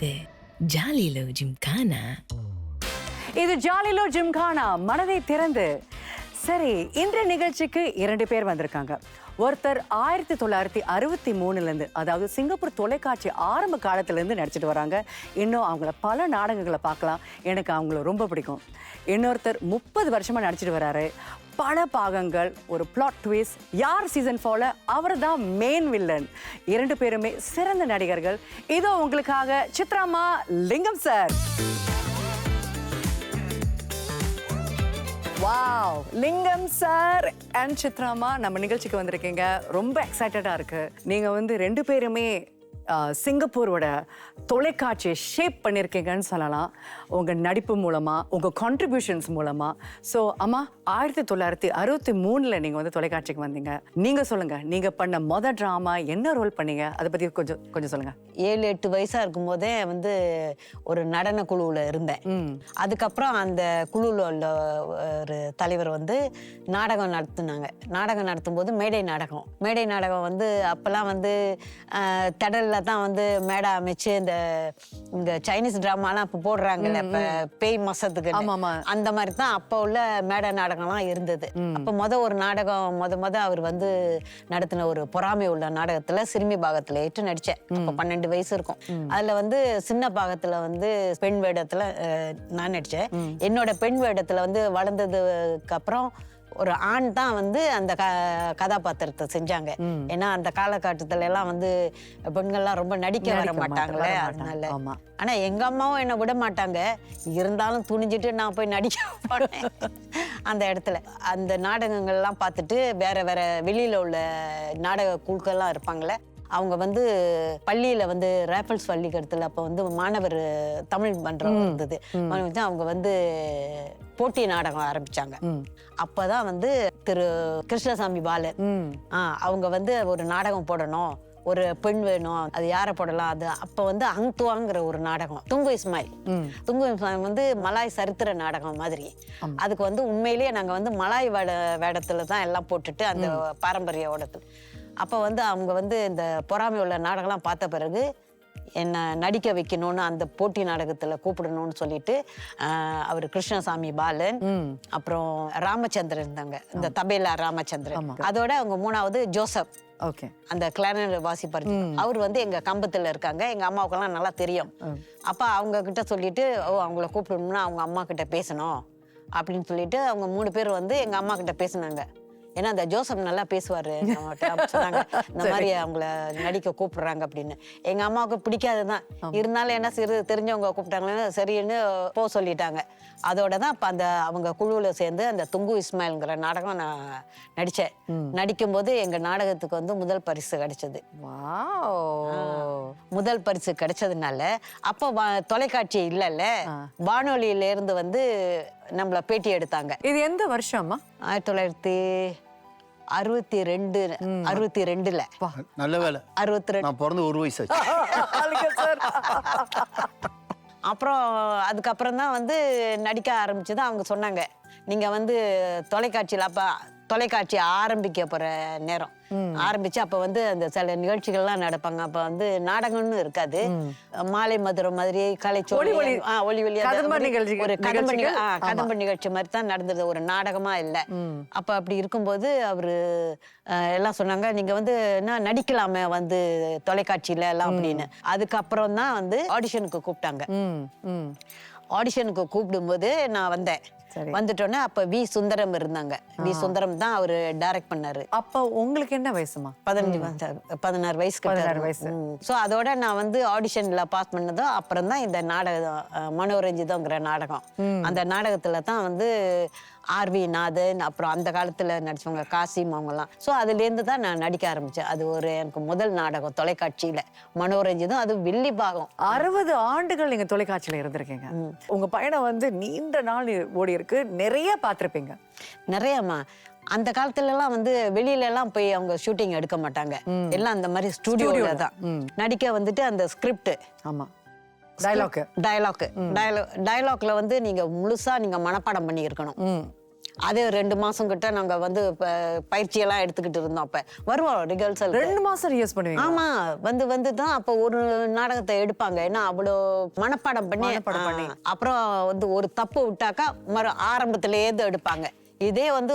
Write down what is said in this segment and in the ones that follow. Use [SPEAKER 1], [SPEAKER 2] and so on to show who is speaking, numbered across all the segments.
[SPEAKER 1] இது ஜாலிலோ ஜிம்கானா.
[SPEAKER 2] இது ஜாலிலோ ஜிம்கானா, மனதை திறந்து. சரி, இன்றைய நிகழ்ச்சிக்கு 2 பேர் வந்திருக்காங்க. ஒருத்தர் 1963 அதாவது சிங்கப்பூர் தொலைக்காட்சி ஆரம்ப காலத்திலேருந்து நடிச்சிட்டு வராங்க. இன்னும் அவங்கள பல நாடகங்களை பார்க்கலாம். எனக்கு அவங்கள ரொம்ப பிடிக்கும். இன்னொருத்தர் 30 வருஷமா நடிச்சிட்டு வராரு. பல பாகங்கள், ஒரு பிளாட் ட்விஸ்ட். யார் சீசன் 4ல அவர் தான் மெயின் வில்லன். 2 பேருமே சிறந்த நடிகர்கள். இதோ உங்களுக்காக சித்ராமா, லிங்கம் சார். வாவ், லிங்கம் சார் அண்ட் சித்ராமா நம்ம நிகழ்ச்சிக்கு வந்திருக்கீங்க. ரொம்ப எக்ஸைட்டடா இருக்கு. நீங்க 2 பேருமே சிங்கப்பூரோட தொலைக்காட்சியை ஷேப் பண்ணியிருக்கீங்கன்னு சொல்லலாம். உங்கள் நடிப்பு மூலமாக, உங்கள் கான்ட்ரிபியூஷன்ஸ் மூலமாக. ஸோ அம்மா, 1963 நீங்கள் தொலைக்காட்சிக்கு வந்தீங்க. நீங்கள் சொல்லுங்கள், நீங்கள் பண்ண ட்ராமா என்ன ரோல் பண்ணீங்க, அதை பற்றி கொஞ்சம் சொல்லுங்கள்.
[SPEAKER 3] 7-8 வயசாக இருக்கும்போதே ஒரு நடன குழுவில் இருந்தேன். அதுக்கப்புறம் அந்த குழுவில் உள்ள ஒரு தலைவர் நாடகம் நடத்துனாங்க. நாடகம் நடத்தும் போது மேடை நாடகம் அப்போல்லாம் திடலில் தான் மேடை அமைச்சு இங்க சைனீஸ் டிராமாலாம் இப்போ போடுறாங்கல்ல, இப்போ பேய் மாசத்துக்கு அந்த மாதிரி தான் அப்போ உள்ள மேடை நாடகம்லாம் இருந்தது. அப்போ ஒரு நாடகம் அவர் நடத்தின ஒரு பொறாமை உள்ள நாடகத்துல சிறுமி பாகத்துல ஏற்று நடிச்சேன். அப்போ 12 வயசு இருக்கும். அதுல சின்ன பாகத்துல பெண் வேடத்துல நான் நடிச்சேன். என்னோட பெண் வேடத்துல வளர்ந்ததுக்கு அப்புறம் ஒரு ஆண் தான் அந்த கதாபாத்திரத்தை செஞ்சாங்க. ஏன்னா அந்த காலகட்டத்துல எல்லாம் பெண்கள்லாம் ரொம்ப நடிக்க வர மாட்டாங்களே, அதனால. ஆனா எங்க அம்மாவும் என்ன விட மாட்டாங்க. இருந்தாலும் துணிஞ்சிட்டு நான் போய் நடிக்க போனேன் அந்த இடத்துல. அந்த நாடகங்கள்லாம் பார்த்துட்டு வேற வேற வெளியில உள்ள நாடக குழுக்கள்லாம் இருப்பாங்களே, அவங்க பள்ளியில ரேஃபல்ஸ் பள்ளிக்கூடத்துல அப்போ மாணவர் தமிழ் மன்றம் இருந்தது. அவங்க போட்டி நாடகம் ஆரம்பிச்சாங்க. அப்பதான் திரு கிருஷ்ணசாமி பாலன் அவங்க ஒரு நாடகம் போடணும், ஒரு பெண் வேணும், அது யாரை போடலாம். அது அப்ப அங்துவாங்கிற ஒரு நாடகம், துங்கு இஸ்மாயில் மலாய் சரித்திர நாடகம் மாதிரி. அதுக்கு உண்மையிலேயே நாங்க மலாய் வேடத்துல தான் எல்லாம் போட்டுட்டு அந்த பாரம்பரிய ஓடத்துல. அப்போ அவங்க இந்த பொறாமை உள்ள நாடகம்லாம் பார்த்த பிறகு என்ன நடிக்க வைக்கணும்னு அந்த போட்டி நாடகத்துல கூப்பிடணும்னு சொல்லிட்டு அவர் கிருஷ்ணசாமி பாலன், அப்புறம் ராமச்சந்திரன் இருந்தாங்க, இந்த தபேலா ராமச்சந்திரன். அதோட அவங்க 3வது ஜோசப், அந்த கிளாரினட் வாசிப்பார். அவர் எங்க கம்பத்துல இருக்காங்க. எங்க அம்மாவுக்கெல்லாம் நல்லா தெரியும். அப்ப அவங்க கிட்ட சொல்லிட்டு அவங்கள கூப்பிடணும்னா அவங்க அம்மா கிட்ட பேசணும் அப்படின்னு சொல்லிட்டு அவங்க 3 பேர் எங்க அம்மா கிட்ட பேசினாங்க. ஏன்னா அந்த ஜோசப் நல்லா பேசுவாரு சொன்னாங்க. இந்த மாதிரி அவங்கள நடிக்க கூப்பிடுறாங்க அப்படின்னு. எங்க அம்மாவுக்கு பிடிக்காதுதான், இருந்தாலும் என்ன தெரிஞ்சவங்க கூப்பிட்டாங்களே சரின்னு போக சொல்லிட்டாங்க. அதோட தான் அப்ப அவங்க குழுவில் சேர்ந்து அந்த துங்கு இஸ்மாயில்ங்கிற நாடகம் நான் நடிச்சேன். நடிக்கும் போது எங்க நாடகத்துக்கு முதல் பரிசு கிடைச்சது. முதல் பரிசு கிடைச்சதுனால அப்போ தொலைக்காட்சி இல்லைல்ல, வானொலியில இருந்து நம்மள பேட்டி எடுத்தாங்க.
[SPEAKER 2] இது எந்த வருஷமா?
[SPEAKER 3] 1962.
[SPEAKER 4] நல்ல வேலை, 62 நான் பிறந்து 1 வயசு ஆச்சு.
[SPEAKER 3] அப்புறம் அதுக்கப்புறம் தான் நடிக்க ஆரம்பிச்சுதான். அவங்க சொன்னாங்க, நீங்க தொலைக்காட்சியில் அப்ப தொலைக்காட்சி ஆரம்பிக்க போற நேரம் ஆரம்பிச்சு அப்ப அந்த சில நிகழ்ச்சிகள்லாம் நடப்பாங்க. அப்ப நாடகம்னு இருக்காது, மாலை மதுரை மாதிரி கலைச்சோழி ஒளி ஒளி ஒரு கதம்ப நிகழ்ச்சி மாதிரி தான் நடந்தது, ஒரு நாடகமா இல்லை. அப்ப அப்படி இருக்கும்போது அவரு எல்லாம் சொன்னாங்க, நீங்க என்ன நடிக்கலாமே தொலைக்காட்சியில எல்லாம் அப்படின்னு. அதுக்கப்புறம் தான் ஆடிஷனுக்கு கூப்பிட்டாங்க. ஆடிஷனுக்கு கூப்பிடும்போது நான் வந்தேன். வந்துட்டோன்னே அப்ப வி சுந்தரம் இருந்தாங்க. வி சுந்தரம் தான் அவரு டைரக்ட் பண்ணாரு.
[SPEAKER 2] அப்ப உங்களுக்கு என்ன வயசுமா?
[SPEAKER 3] 16 வயசு. சோ அதோட நான் ஆடிஷன்ல பாஸ் பண்ணதும் அப்புறம் தான் இந்த நாடகம் மனோரஞ்சிதம்ங்கிற நாடகம். அந்த நாடகத்துல தான் ஆர்வி நாதன், அப்புறம் அந்த காலத்துல நடிச்சவங்க காசிம் அவங்கலாம். ஸோ அதுல இருந்து தான் நான் நடிக்க ஆரம்பிச்சேன். அது எனக்கு முதல் நாடகம் தொலைக்காட்சியில, மனோரஞ்சிதம். அது வெள்ளி பாகம்.
[SPEAKER 2] 60 ஆண்டுகள் நீங்க தொலைக்காட்சியில இருந்திருக்கீங்க. உங்க பயணம் நீண்ட நாள் ஓடி இருக்கு, நிறைய பார்த்திருப்பீங்க.
[SPEAKER 3] நிறையமா. அந்த காலத்துல எல்லாம் வெளியில எல்லாம் போய் அவங்க ஷூட்டிங் எடுக்க மாட்டாங்க, எல்லாம் அந்த மாதிரி ஸ்டுடியோல தான் நடிக்க. அந்த ஸ்கிரிப்ட்,
[SPEAKER 2] ஆமா, டயலாக்ல நீங்க
[SPEAKER 3] முழுசா நீங்க மனப்பாடம் பண்ணி இருக்கணும். அது 2 மாசம் கிட்ட நாங்க வந்து பயிற்சியெல்லாம் எடுத்துக்கிட்டு இருந்தோம். அப்ப வருவோம் ரிகர்சல்.
[SPEAKER 2] 2 மாசம் ரிஹர்ஸ் பண்ணுவீங்க?
[SPEAKER 3] ஆமா, வந்து தான் அப்ப ஒரு நாடகத்தை எடுப்பாங்க. ஏன்னா அவ்வளோ மனப்பாடம் பண்ணி அப்புறம் வந்து ஒரு தப்பு விட்டாக்கா ஆரம்பத்திலேயே எடுப்பாங்க. இதே வந்து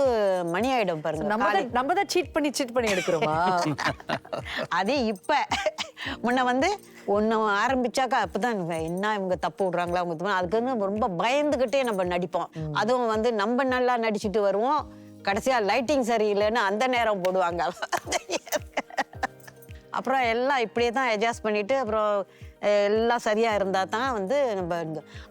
[SPEAKER 3] மணி ஆயிடும் பாருங்க.
[SPEAKER 2] நம்ம தான் சீட் பண்ணி எடுக்கிறோமா?
[SPEAKER 3] அதே இப்ப முன்ன வந்து ஒன்று ஆரம்பிச்சாக்கா அப்பதான் என்ன இவங்க தப்பு விடுறாங்களா அவங்க, அதுக்குன்னு ரொம்ப பயந்துகிட்டே நம்ம நடிப்போம். அதுவும் வந்து நம்ம நல்லா நடிச்சுட்டு வருவோம், கடைசியா லைட்டிங் சரியில்லைன்னு அந்த நேரம் போடுவாங்க. அப்புறம் எல்லாம் இப்படியே தான் அட்ஜஸ்ட் பண்ணிட்டு அப்புறம் எல்லாம் சரியா இருந்தா தான் வந்து நம்ம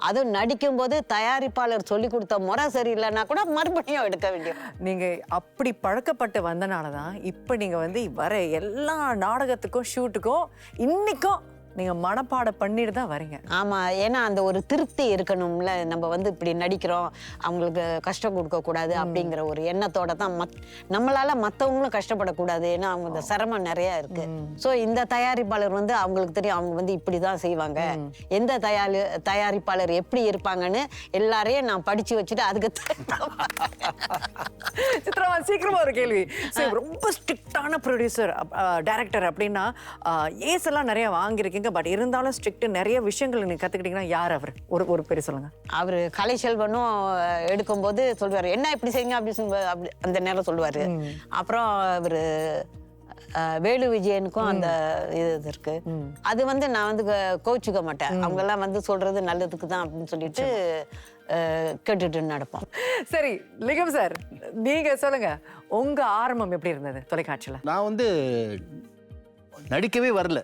[SPEAKER 3] அதுவும் நடிக்கும் போது தயாரிப்பாளர் சொல்லி கொடுத்த முறை சரியில்லைன்னா கூட மறுபடியும் எடுக்க வேண்டியும்.
[SPEAKER 2] நீங்க அப்படி பழக்கப்பட்டு வந்தனாலதான் இப்ப நீங்க வந்து வர எல்லா நாடகத்துக்கும் ஷூட்டுக்கும் இன்னைக்கும் நீங்க மனப்பாடம் பண்ணிட்டு தான் வரீங்க.
[SPEAKER 3] ஆமா, ஏன்னா அந்த ஒரு திருப்தி இருக்கணும்ல. நம்ம வந்து இப்படி நடிக்கிறோம், அவங்களுக்கு கஷ்டம் கொடுக்க கூடாது அப்படிங்கிற ஒரு எண்ணத்தோட தான் நம்மளால மற்றவங்களும் கஷ்டப்படக்கூடாது. ஏன்னா அவங்க இந்த சிரமம் நிறைய இருக்கு. ஸோ இந்த தயாரிப்பாளர் வந்து அவங்களுக்கு தெரியும், அவங்க வந்து இப்படிதான் செய்வாங்க, எந்த தயாரிப்பாளர் எப்படி இருப்பாங்கன்னு எல்லாரையும் நான் படிச்சு வச்சுட்டு அதுக்கு
[SPEAKER 2] சித்ரா, சீக்கிரமா ஒரு கேள்வி. ரொம்ப ஸ்ட்ரிக்டான ப்ரொடியூசர் டைரக்டர் அப்படின்னா ஏஸ் எல்லாம் நிறைய வாங்கியிருக்கீங்க, பட் இருந்தாலும் ஸ்ட்ரிக்ட் நிறைய விஷயங்கள் நீங்க கத்துக்கிட்டீங்கன்னா யார் அவர்? ஒரு பேர் சொல்லுங்க.
[SPEAKER 3] அவரு கலைச்செல்வனும் எடுக்கும்போது சொல்லுவாரு, என்ன இப்படி செய்யுங்க அப்படி அந்த நேரம் சொல்லுவாரு. அப்புறம் அவரு வேலு விஜயனுக்கும் அந்த இது இருக்கு. அது வந்து நான் வந்து கோச்சுக்க மாட்டேன், அவங்க எல்லாம் வந்து சொல்றது நல்லதுக்கு தான் அப்படின்னு சொல்லிட்டு கேட்டுட்டு நடப்போம்.
[SPEAKER 2] சரி லிங்கம் சார், நீங்க சொல்லுங்க, உங்க ஆரம்பம் எப்படி இருந்தது தொலைக்காட்சியில?
[SPEAKER 4] நான் வந்து நடிக்கவே வரல.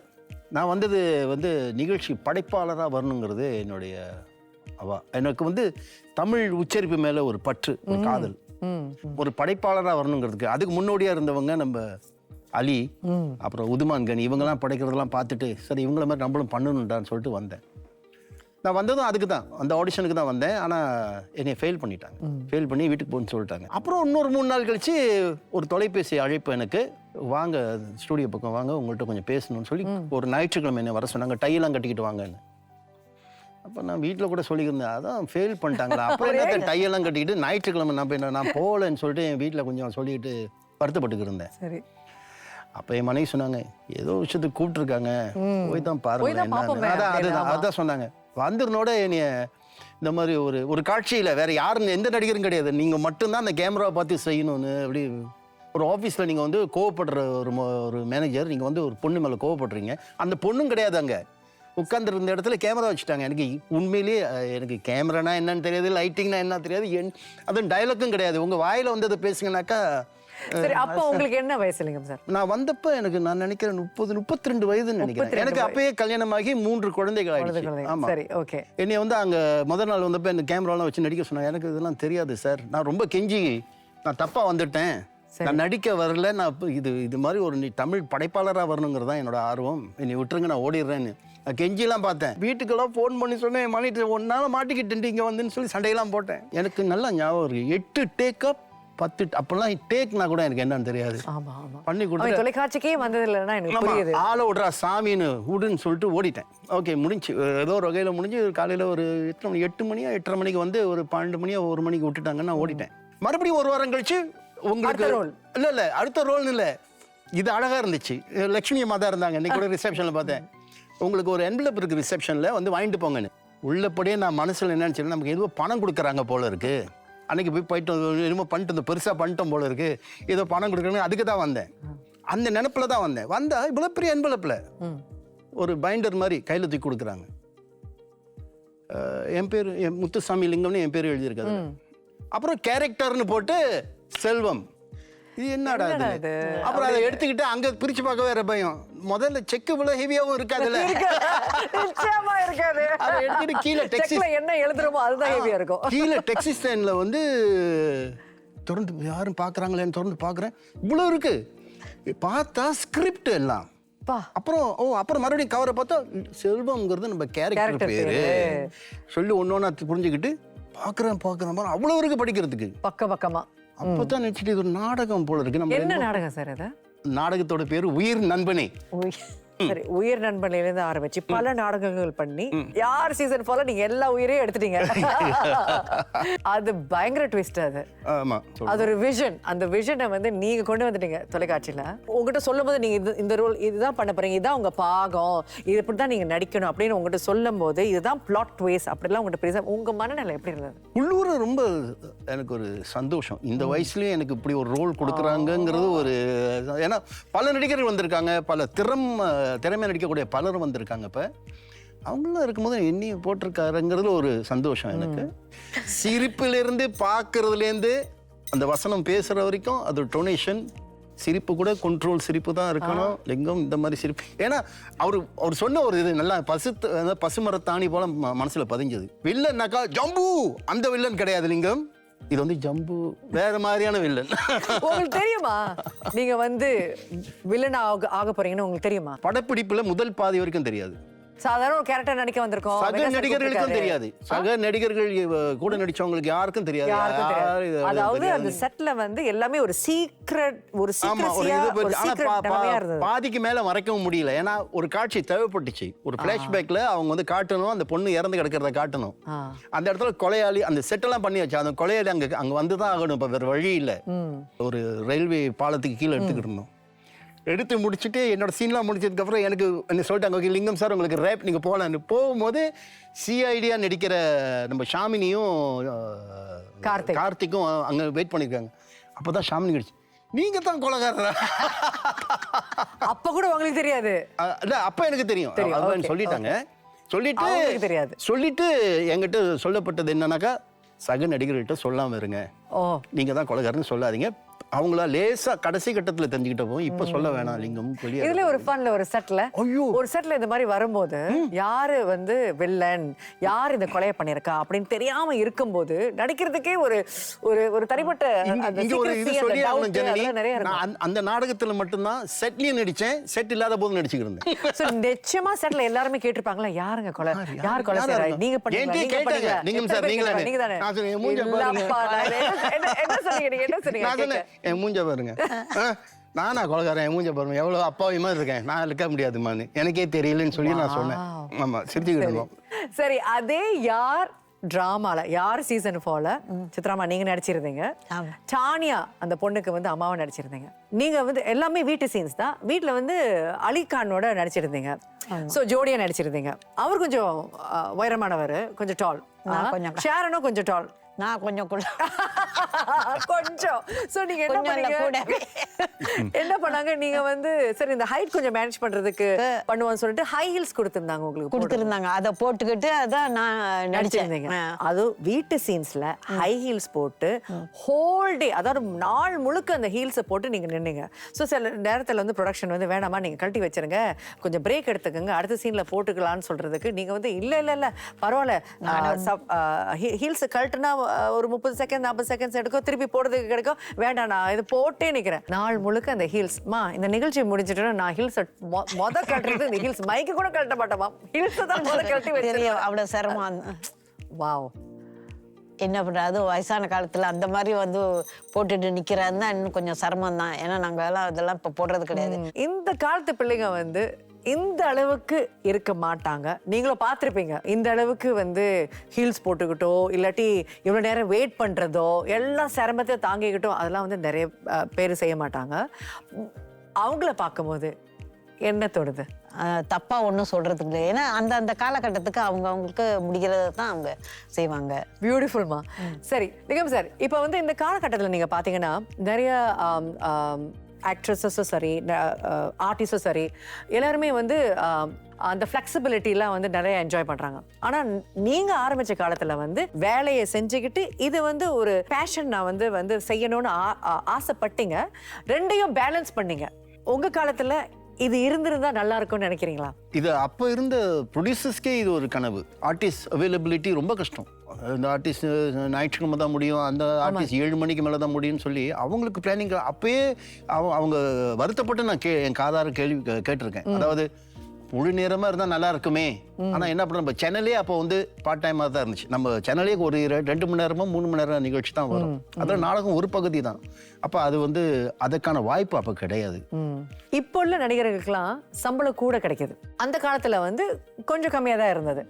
[SPEAKER 4] நான் வந்தது வந்து நிகழ்ச்சி படைப்பாளராக வரணுங்கிறது என்னுடைய எனக்கு வந்து தமிழ் உச்சரிப்பு மேலே ஒரு பற்று, ஒரு காதல், ஒரு படைப்பாளராக வரணுங்கிறதுக்கு. அதுக்கு முன்னோடியாக இருந்தவங்க நம்ம அலி, அப்புறம் உதுமான் கனி, இவங்கெல்லாம் படைக்கிறதெல்லாம் பார்த்துட்டு சரி இவங்கள மாதிரி நம்மளும் பண்ணணுன்றான்னு சொல்லிட்டு வந்தேன். நான் வந்ததும் அதுக்கு தான், அந்த ஆடிஷனுக்கு தான் வந்தேன். ஆனால் என்னை ஃபெயில் பண்ணிட்டாங்க. ஃபெயில் பண்ணி வீட்டுக்கு போகணுன்னு சொல்லிட்டாங்க. அப்புறம் இன்னொரு 3 நாள் கழித்து ஒரு தொலைபேசி அழைப்பு எனக்கு, வாங்க ஸ்டூடியோ பக்கம் வாங்க, உங்கள்கிட்ட கொஞ்சம் பேசணும்னு சொல்லி ஒரு ஞாயிற்றுக்கிழமை என்ன வர சொன்னாங்க, டையெல்லாம் கட்டிக்கிட்டு வாங்கன்னு. அப்போ நான் வீட்டில் கூட சொல்லியிருந்தேன், அதான் ஃபெயில் பண்ணிட்டாங்களா, அப்புறம் என்ன டையெல்லாம் கட்டிக்கிட்டு ஞாயிற்றுக்கிழமை நான் போகலன்னு சொல்லிட்டு என் வீட்டில் கொஞ்சம் சொல்லிக்கிட்டு வருத்தப்பட்டுக்கு இருந்தேன்.
[SPEAKER 2] சரி.
[SPEAKER 4] அப்போ என் மனைவி சொன்னாங்க, ஏதோ விஷயத்துக்கு கூப்பிட்டுருக்காங்க, போய் தான் பாருங்க. அதான் சொன்னாங்க. வந்திருந்தோட என்னைய இந்த மாதிரி ஒரு காட்சியில் வேற யாரும் எந்த நடிகரும் கிடையாது, நீங்கள் மட்டும்தான் அந்த கேமராவை பார்த்து செய்யணும்னு. அப்படி ஒரு ஆஃபீஸில் நீங்கள் வந்து கோவப்படுற ஒரு மேனேஜர், நீங்கள் வந்து ஒரு பொண்ணு மேலே கோவப்படுறீங்க, அந்த பொண்ணும் கிடையாது, அங்கே உட்காந்துருந்த இடத்துல கேமரா வச்சுட்டாங்க. எனக்கு உண்மையிலேயே எனக்கு கேமரானா என்னன்னு தெரியாது, லைட்டிங்னா என்ன தெரியாது, அதுவும் டைலாக்கும் கிடையாது. உங்கள் வாயில் வந்து அதை பேசுங்கனாக்கா.
[SPEAKER 2] சரி, அப்போ உங்களுக்கு என்ன வயசு இல்லைங்க சார்?
[SPEAKER 4] நான் வந்தப்ப எனக்கு நான் நினைக்கிறேன் 32 வயதுன்னு நினைக்கிறேன். எனக்கு அப்பயே கல்யாணமாகி 3 குழந்தைகள் ஆயிடுச்சு. ஆமா,
[SPEAKER 2] சரி, ஓகே.
[SPEAKER 4] என்னை வந்து அங்க முதல் நாள் வந்தப்ப இந்த கேமராலாம் வச்சு நடிக்க சொன்னாங்க. எனக்கு இதெல்லாம் தெரியாது சார், நான் ரொம்ப கெஞ்சி நான் தப்பா வந்துட்டேன், நான் நடிக்க வரல, நான் இது மாதிரி ஒரு தமிழ் படைப்பாளராக வரணுங்கிறதா என்னோட ஆர்வம், என்னை விட்டுருங்க நான் ஓடிடுறேன்னு நான் கெஞ்சிலாம் பார்த்தேன். வீட்டுக்கெல்லாம் ஃபோன் பண்ணி சொன்னேன், மணிட்டு ஒன்னால மாட்டிக்கிட்டு இங்கே வந்துன்னு சொல்லி சண்டையெல்லாம் போட்டேன். எனக்கு நல்லா ஞாபகம் இருக்கு, 8 டேக்கப் 10 அப்பெல்லாம் டேக்னா கூட எனக்கு என்னன்னு தெரியாது. பண்ணி கொடுத்து
[SPEAKER 2] தொலைக்காட்சிக்கே வந்தது இல்லைன்னா எனக்கு புரியுது.
[SPEAKER 4] ஆளை விட்றா சாமின்னு விடுன்னு சொல்லிட்டு ஓடிட்டேன். ஓகே, முடிஞ்சு ஏதோ ஒரு வகையில் முடிஞ்சு. காலையில் ஒரு 8 மணியா 8:30 மணிக்கு வந்து ஒரு 12 மணியா 1 மணிக்கு விட்டுட்டாங்கன்னு நான் ஓடிட்டேன். மறுபடியும் 1 வாரம் கழிச்சு உங்களுக்கு இல்லை அடுத்த ரோல்னு இல்லை, இது அழகா இருந்துச்சு. லட்சுமி அம்மா தான் இருந்தாங்க, இன்னைக்கு கூட ரிசப்ஷனில் பார்த்தேன். உங்களுக்கு ஒரு என்வலப் இருக்கு ரிசப்ஷனில், வந்து வாங்கிட்டு போங்கன்னு. உள்ளபடியே நான் மனசில் என்ன நினச்சேன்னா, நமக்கு எதுவும் பணம் கொடுக்குறாங்க போல இருக்கு, அன்னைக்கு போய் போயிட்டு என்னமோ பண்ணிட்டு பெருசாக பண்ணிட்டோம் போல இருக்கு, ஏதோ பணம் கொடுக்குறாங்க, அதுக்கு தான் வந்தேன். அந்த நினப்பில் தான் வந்தேன். வந்தால் இவ்வளோ பெரிய என்வலப்பில் ஒரு பைண்டர் மாதிரி கையில் தூக்கி கொடுக்குறாங்க. என் பேர் முத்துசாமி லிங்கம்னு என் பேர் எழுதியிருக்காது. அப்புறம் கேரக்டர்னு போட்டு செல்வம். இது என்னடா இது? அப்புறம் அதை எடுத்துக்கிட்டு அங்க பிரிச்சு பார்க்க வேற பயம். முதல்ல செக் இவ்வளவு ஹெவியாவும் இருக்காதுல்ல,
[SPEAKER 2] நிச்சயமா இருக்காது.
[SPEAKER 4] அதை எடுத்துட்டு கீழே டெக்ஸ்ட்
[SPEAKER 2] என்ன எழுதுறோமோ அதுதான் ஹெவியா இருக்கும்.
[SPEAKER 4] கீழே டெக்ஸ்ட் ஸ்டாண்ட்ல வந்து திறந்து யாரும் பாக்குறாங்களேன்னு திறந்து பாக்குறேன், இவ்வளவு இருக்கு. பார்த்தா ஸ்கிரிப்ட் எல்லாம். அப்புறம் மறுபடியும் கவரை பார்த்தா செல்வம்ங்கிறது நம்ம கேரக்டர் பேரு சொல்லி ஒன்னொன்னா புரிஞ்சுக்கிட்டு பாக்குறேன் அவ்வளவு இருக்கு படிக்கிறதுக்கு பக்கமா. அப்பதான் நினைச்சிட்டு இது ஒரு நாடகம் போல இருக்கு. நம்ம
[SPEAKER 2] என்ன நாடகம் சார் அது?
[SPEAKER 4] நாடகத்தோட பேரு உயிர் நண்பனே.
[SPEAKER 2] சரி, உயிர் நண்பன்ல இருந்து ஆரம்பிச்சு பல நாடகங்கள் பண்ணி யார் சீசன் 4 நீங்க எல்லா உயிரையும் எடுத்துட்டீங்க. அது பயங்கர ட்விஸ்ட். அது
[SPEAKER 4] ஆமா,
[SPEAKER 2] அது ஒரு விஷன். அந்த விஷனை வந்து நீங்க கொண்டு வந்துட்டீங்க தொலைக்காட்சியில. உங்ககிட்ட சொல்லும் போது நீங்க இந்த ரோல் இதுதான் பண்ண போறீங்க, இதுதான் உங்க பாகம், இது இப்படிதான் நீங்க நடிக்கணும் அப்படின்னு உங்ககிட்ட சொல்லும் போது இதுதான் பிளாட் ட்விஸ்ட் அப்படிலாம் உங்ககிட்ட பேச உங்க மனநிலை எப்படி இருந்தது?
[SPEAKER 4] உள்ளூர் ரொம்ப எனக்கு ஒரு சந்தோஷம். இந்த வயசுலயும் எனக்கு இப்படி ஒரு ரோல் கொடுக்குறாங்கங்கிறது ஒரு, ஏன்னா பல நடிகர்கள் வந்திருக்காங்க, பல திறமை நடிக்கக்கூடிய பலரும் வந்திருக்காங்க. இப்போ அவங்களாம் இருக்கும்போது என்னையும் போட்டிருக்காருங்கிறது ஒரு சந்தோஷம் எனக்கு. சிரிப்பிலேருந்து பார்க்கறதுலேருந்து அந்த வசனம் பேசுகிற வரைக்கும் அது டொனேஷன். சிரிப்பு கூட கண்ட்ரோல் சிரிப்பு தான் இருக்கணும். லிங்கம் இந்த மாதிரி சிரிப்பு, ஏன்னா அவர் சொன்ன ஒரு இது நல்லா பசுமரத்தாணி போல மனசுல பதிஞ்சது. வில்லன்னாக்கா ஜம்பு, அந்த வில்லன் கிடையாது லிங்கம். இது வந்து ஜம்பு வேற மாதிரியான வில்லன்.
[SPEAKER 2] உங்களுக்கு தெரியுமா நீங்க வந்து வில்லன் ஆக போறீங்கன்னு உங்களுக்கு தெரியுமா?
[SPEAKER 4] படப்பிடிப்புல முதல் பாதி வரைக்கும் தெரியாது.
[SPEAKER 2] சாதாரண ஒரு கேரக்டர் நடிக்க வந்திருக்கோம்.
[SPEAKER 4] சக நடிகர்களுக்கும் தெரியாது. சக நடிகர்கள் கூட நடிச்சவங்களுக்கு யாருக்கும் தெரியாது.
[SPEAKER 2] அதாவது அந்த செட்ல வந்து எல்லாமே ஒரு சீக்ரெட், ஒரு
[SPEAKER 4] பாதிக்கு மேல மறைக்கவும் முடியல. ஏன்னா ஒரு காட்சி தேவைப்பட்டுச்சு. ஒரு பிளாஷ்பேக்ல அவங்க வந்து காட்டணும், அந்த பொண்ணு இறந்து கிடக்கிறத காட்டணும். அந்த இடத்துல கொலையாளி அந்த செட்டெல்லாம் பண்ணி வச்சு அந்த கொலையாளி அங்க வந்துதான் ஆகணும். இப்ப வேற வழி இல்ல. ஒரு ரயில்வே பாலத்துக்கு கீழே எடுத்துக்கிட்டு இருந்தோம். எடுத்து முடிச்சுட்டு என்னோட சீன்லாம் முடிச்சதுக்கப்புறம் எனக்கு என்ன சொல்லிட்டாங்க, ஓகே லிங்கம் சார் உங்களுக்கு ரேப் நீங்கள் போகலான்னு. போகும்போது சிஐடியா நடிக்கிற நம்ம ஷாமினியும் கார்த்திக்கும் அங்கே வெயிட் பண்ணியிருக்காங்க. அப்போ தான் ஷாமினி கிடைச்சு, நீங்கள் தான் கொலைகாரரா?
[SPEAKER 2] அப்போ கூட உங்களுக்கு தெரியாது?
[SPEAKER 4] இல்லை, அப்போ எனக்கு தெரியும். சொல்லிட்டாங்க. சொல்லிட்டு என்கிட்ட சொல்லப்பட்டது என்னன்னாக்கா, சக நடிகர்கிட்ட சொல்லாமல் இருங்க, நீங்கள் தான் கொலைகாரன்னு சொல்லாதீங்க. அவங்களா லேசா கடைசி கட்டத்துல தெரிஞ்சுக்கிட்ட போய் இப்ப சொல்ல வேணாம் லிங்கம்.
[SPEAKER 2] இதுல ஒரு ஃபன்ல ஒரு செட்ல இந்த மாதிரி வரும்போது யாரு வந்து வில்லன், யார் இந்த கொலையை பண்ணிருக்கா அப்படின்னு தெரியாம இருக்கும்போது நடிக்கிறதுக்கே ஒரு ஒரு தனிப்பட்ட
[SPEAKER 4] அந்த நாடகத்துல மட்டும்தான் செட்லயும் நடிச்சேன், செட் இல்லாத போது நடிச்சுக்கிட்டு.
[SPEAKER 2] நிச்சயமா செட்ல எல்லாருமே கேட்டிருப்பாங்களா, யாருங்க கொலை, யார் கொலை செய்றா, நீங்க பண்ணீங்க,
[SPEAKER 4] நீங்க சார் நீங்க தானே.
[SPEAKER 2] என்ன சொன்னீங்க, என்ன சொன்னீங்க?
[SPEAKER 4] என் மூஞ்ச பாருங்க, நானா கொலைகாரன், என் மூஞ்ச பாருங்க, எவ்வளவு அப்பாவி மாதிரி இருக்கேன், நான் இருக்க முடியாதுமான்னு எனக்கே தெரியலன்னு சொல்லி நான் சொன்னேன். ஆமா, சிரிச்சுக்கிட்டு.
[SPEAKER 2] சரி, அதே யார் டிராமால, யார் சீசன் 4ல சித்ராமா நீங்க நடிச்சிருந்தீங்க, டானியா அந்த பொண்ணுக்கு வந்து அம்மாவை நடிச்சிருந்தீங்க. நீங்க வந்து எல்லாமே வீட்டு சீன்ஸ் தான். வீட்டுல வந்து அலிகானோட நடிச்சிருந்தீங்க. சோ ஜோடியா நடிச்சிருந்தீங்க. அவர் கொஞ்சம் உயரமானவர், கொஞ்சம் டால். ஷாரனும் கொஞ்சம் டால்,
[SPEAKER 3] நான் கொஞ்சம்
[SPEAKER 2] கொஞ்சம். சோ நீங்க என்ன பண்ணீங்க, என்ன பண்ணாங்க, நீங்க வந்து சரி இந்த ஹைட் கொஞ்சம் மேனேஜ் பண்றதுக்கு பண்ணுவான்னு சொல்லிட்டு ஹை ஹீல்ஸ் கொடுத்திருந்தாங்க உங்களுக்கு.
[SPEAKER 3] அதை போட்டுக்கிட்டு அதான் நான் நடிச்சிருந்தேங்க.
[SPEAKER 2] அது வீட்டு சீன்ஸ்ல ஹை ஹீல்ஸ் போட்டு ஹோல் டே, அதாவது நாள் முழுக்க அந்த ஹீல்ஸை போட்டு நீங்க நின்னீங்க. ஸோ சில நேரத்தில் வந்து ப்ரொடக்ஷன் வந்து வேணாமா நீங்க கழட்டி வச்சிருங்க, கொஞ்சம் பிரேக் எடுத்துக்கோங்க, அடுத்த சீன்ல போட்டுக்கலாம்னு சொல்றதுக்கு நீங்க வந்து இல்ல பரவாயில்ல, ஹீல்ஸ் கழட்டுனா ஒரு 30 செகண்ட் 40 செகண்ட்ஸ் எடுக்கும், திருப்பி போடுறதுக்கு கிடைக்கும், வேண்டாம் நான் இது போட்டே நிக்கிறேன். நாள் முழுக்க அந்த ஹீல்ஸ். இந்த நிகழ்ச்சி முடிஞ்சிட்டு நான் ஹீல்ஸ் கட்டுறது, இந்த ஹீல்ஸ் மைக்கு கூட கட்ட மாட்டேமா, ஹீல்ஸ் தான் கழட்டி வச்சிருக்கேன்.
[SPEAKER 3] அவ்வளவு சிரமம்.
[SPEAKER 2] வாவ்,
[SPEAKER 3] என்ன பண்றது, அது வயசான காலத்துல அந்த மாதிரி வந்து போட்டுட்டு நிக்கிறாருன்னா இன்னும் கொஞ்சம் சிரமம் தான். ஏன்னா நாங்க எல்லாம் இதெல்லாம் இப்ப போடுறது கிடையாது.
[SPEAKER 2] இந்த காலத்து பிள்ளைங்க வந்து இந்த அளவுக்கு இருக்க மாட்டாங்க. நீங்களும் பார்த்துருப்பீங்க, இந்த அளவுக்கு வந்து ஹீல்ஸ் போட்டுக்கிட்டோ இல்லாட்டி இவ்வளோ நேரம் வெயிட் பண்ணுறதோ எல்லாம் சிரமத்தை தாங்கிக்கிட்டோ அதெல்லாம் வந்து நிறைய பேர் செய்ய மாட்டாங்க. அவங்கள பார்க்கும்போது என்ன தோணுது?
[SPEAKER 3] தப்பா ஒன்றும் சொல்றதுக்கு இல்லை. ஏன்னா அந்த காலகட்டத்துக்கு அவங்களுக்கு முடிகிறத தான் அவங்க செய்வாங்க.
[SPEAKER 2] பியூட்டிஃபுல்மா. சரி லிங்கம் சார், இப்போ வந்து இந்த காலகட்டத்தில் நீங்கள் பார்த்தீங்கன்னா நிறைய ஆக்ட்ரஸஸும் சரி, ஆர்டிஸ்டும் சரி, எல்லாருமே வந்து அந்த ஃப்ளெக்சிபிலிட்டிலாம் வந்து நிறைய என்ஜாய் பண்ணுறாங்க. ஆனால் நீங்கள் ஆரம்பித்த காலத்தில் வந்து வேலையை செஞ்சுக்கிட்டு இது வந்து ஒரு பேஷன் நான் வந்து செய்யணும்னு ஆசைப்பட்டீங்க, ரெண்டையும் பேலன்ஸ் பண்ணீங்க. உங்கள் காலத்தில் இது இருந்திருந்தா நல்லா இருக்கும்னு நினைக்கிறீங்களா?
[SPEAKER 4] இது அப்போ இருந்த ப்ரொடியூசர்ஸ்க்கே இது ஒரு கனவு. ஆர்டிஸ்ட் அவைலபிலிட்டி ரொம்ப கஷ்டம். இந்த ஆர்டிஸ்ட் ஞாயிற்றுக்கிழமை தான் முடியும், அந்த ஆர்டிஸ்ட் 7 மணிக்கு மேலே தான் முடியும்னு சொல்லி அவங்களுக்கு பிளானிங் அப்பயே அவங்க வருத்தப்பட்டு நான் என் காதார கேள்வி கேட்டிருக்கேன். அதாவது முழு நேரமா இருந்தா நல்லா இருக்குமே. ஆனா என்ன பண்ண, நம்ம சேனலே அப்போ வந்து பார்ட் டைமா தான் இருந்துச்சு. நம்ம சேனலே ஒரு 2 மணி நேரமோ 3 மணி நேரம் நிகழ்ச்சி தான் வரும். அதான் நாடகம் ஒரு பகுதி தான். அப்ப அது வந்து அதுக்கான வாய்ப்பு அப்ப கிடையாது.
[SPEAKER 2] இப்போ உள்ள நடிகர்களுக்கெல்லாம் சம்பளம் கூட கிடைக்குது. அந்த காலத்துல வந்து கொஞ்சம் கம்மியா தான் இருந்தது.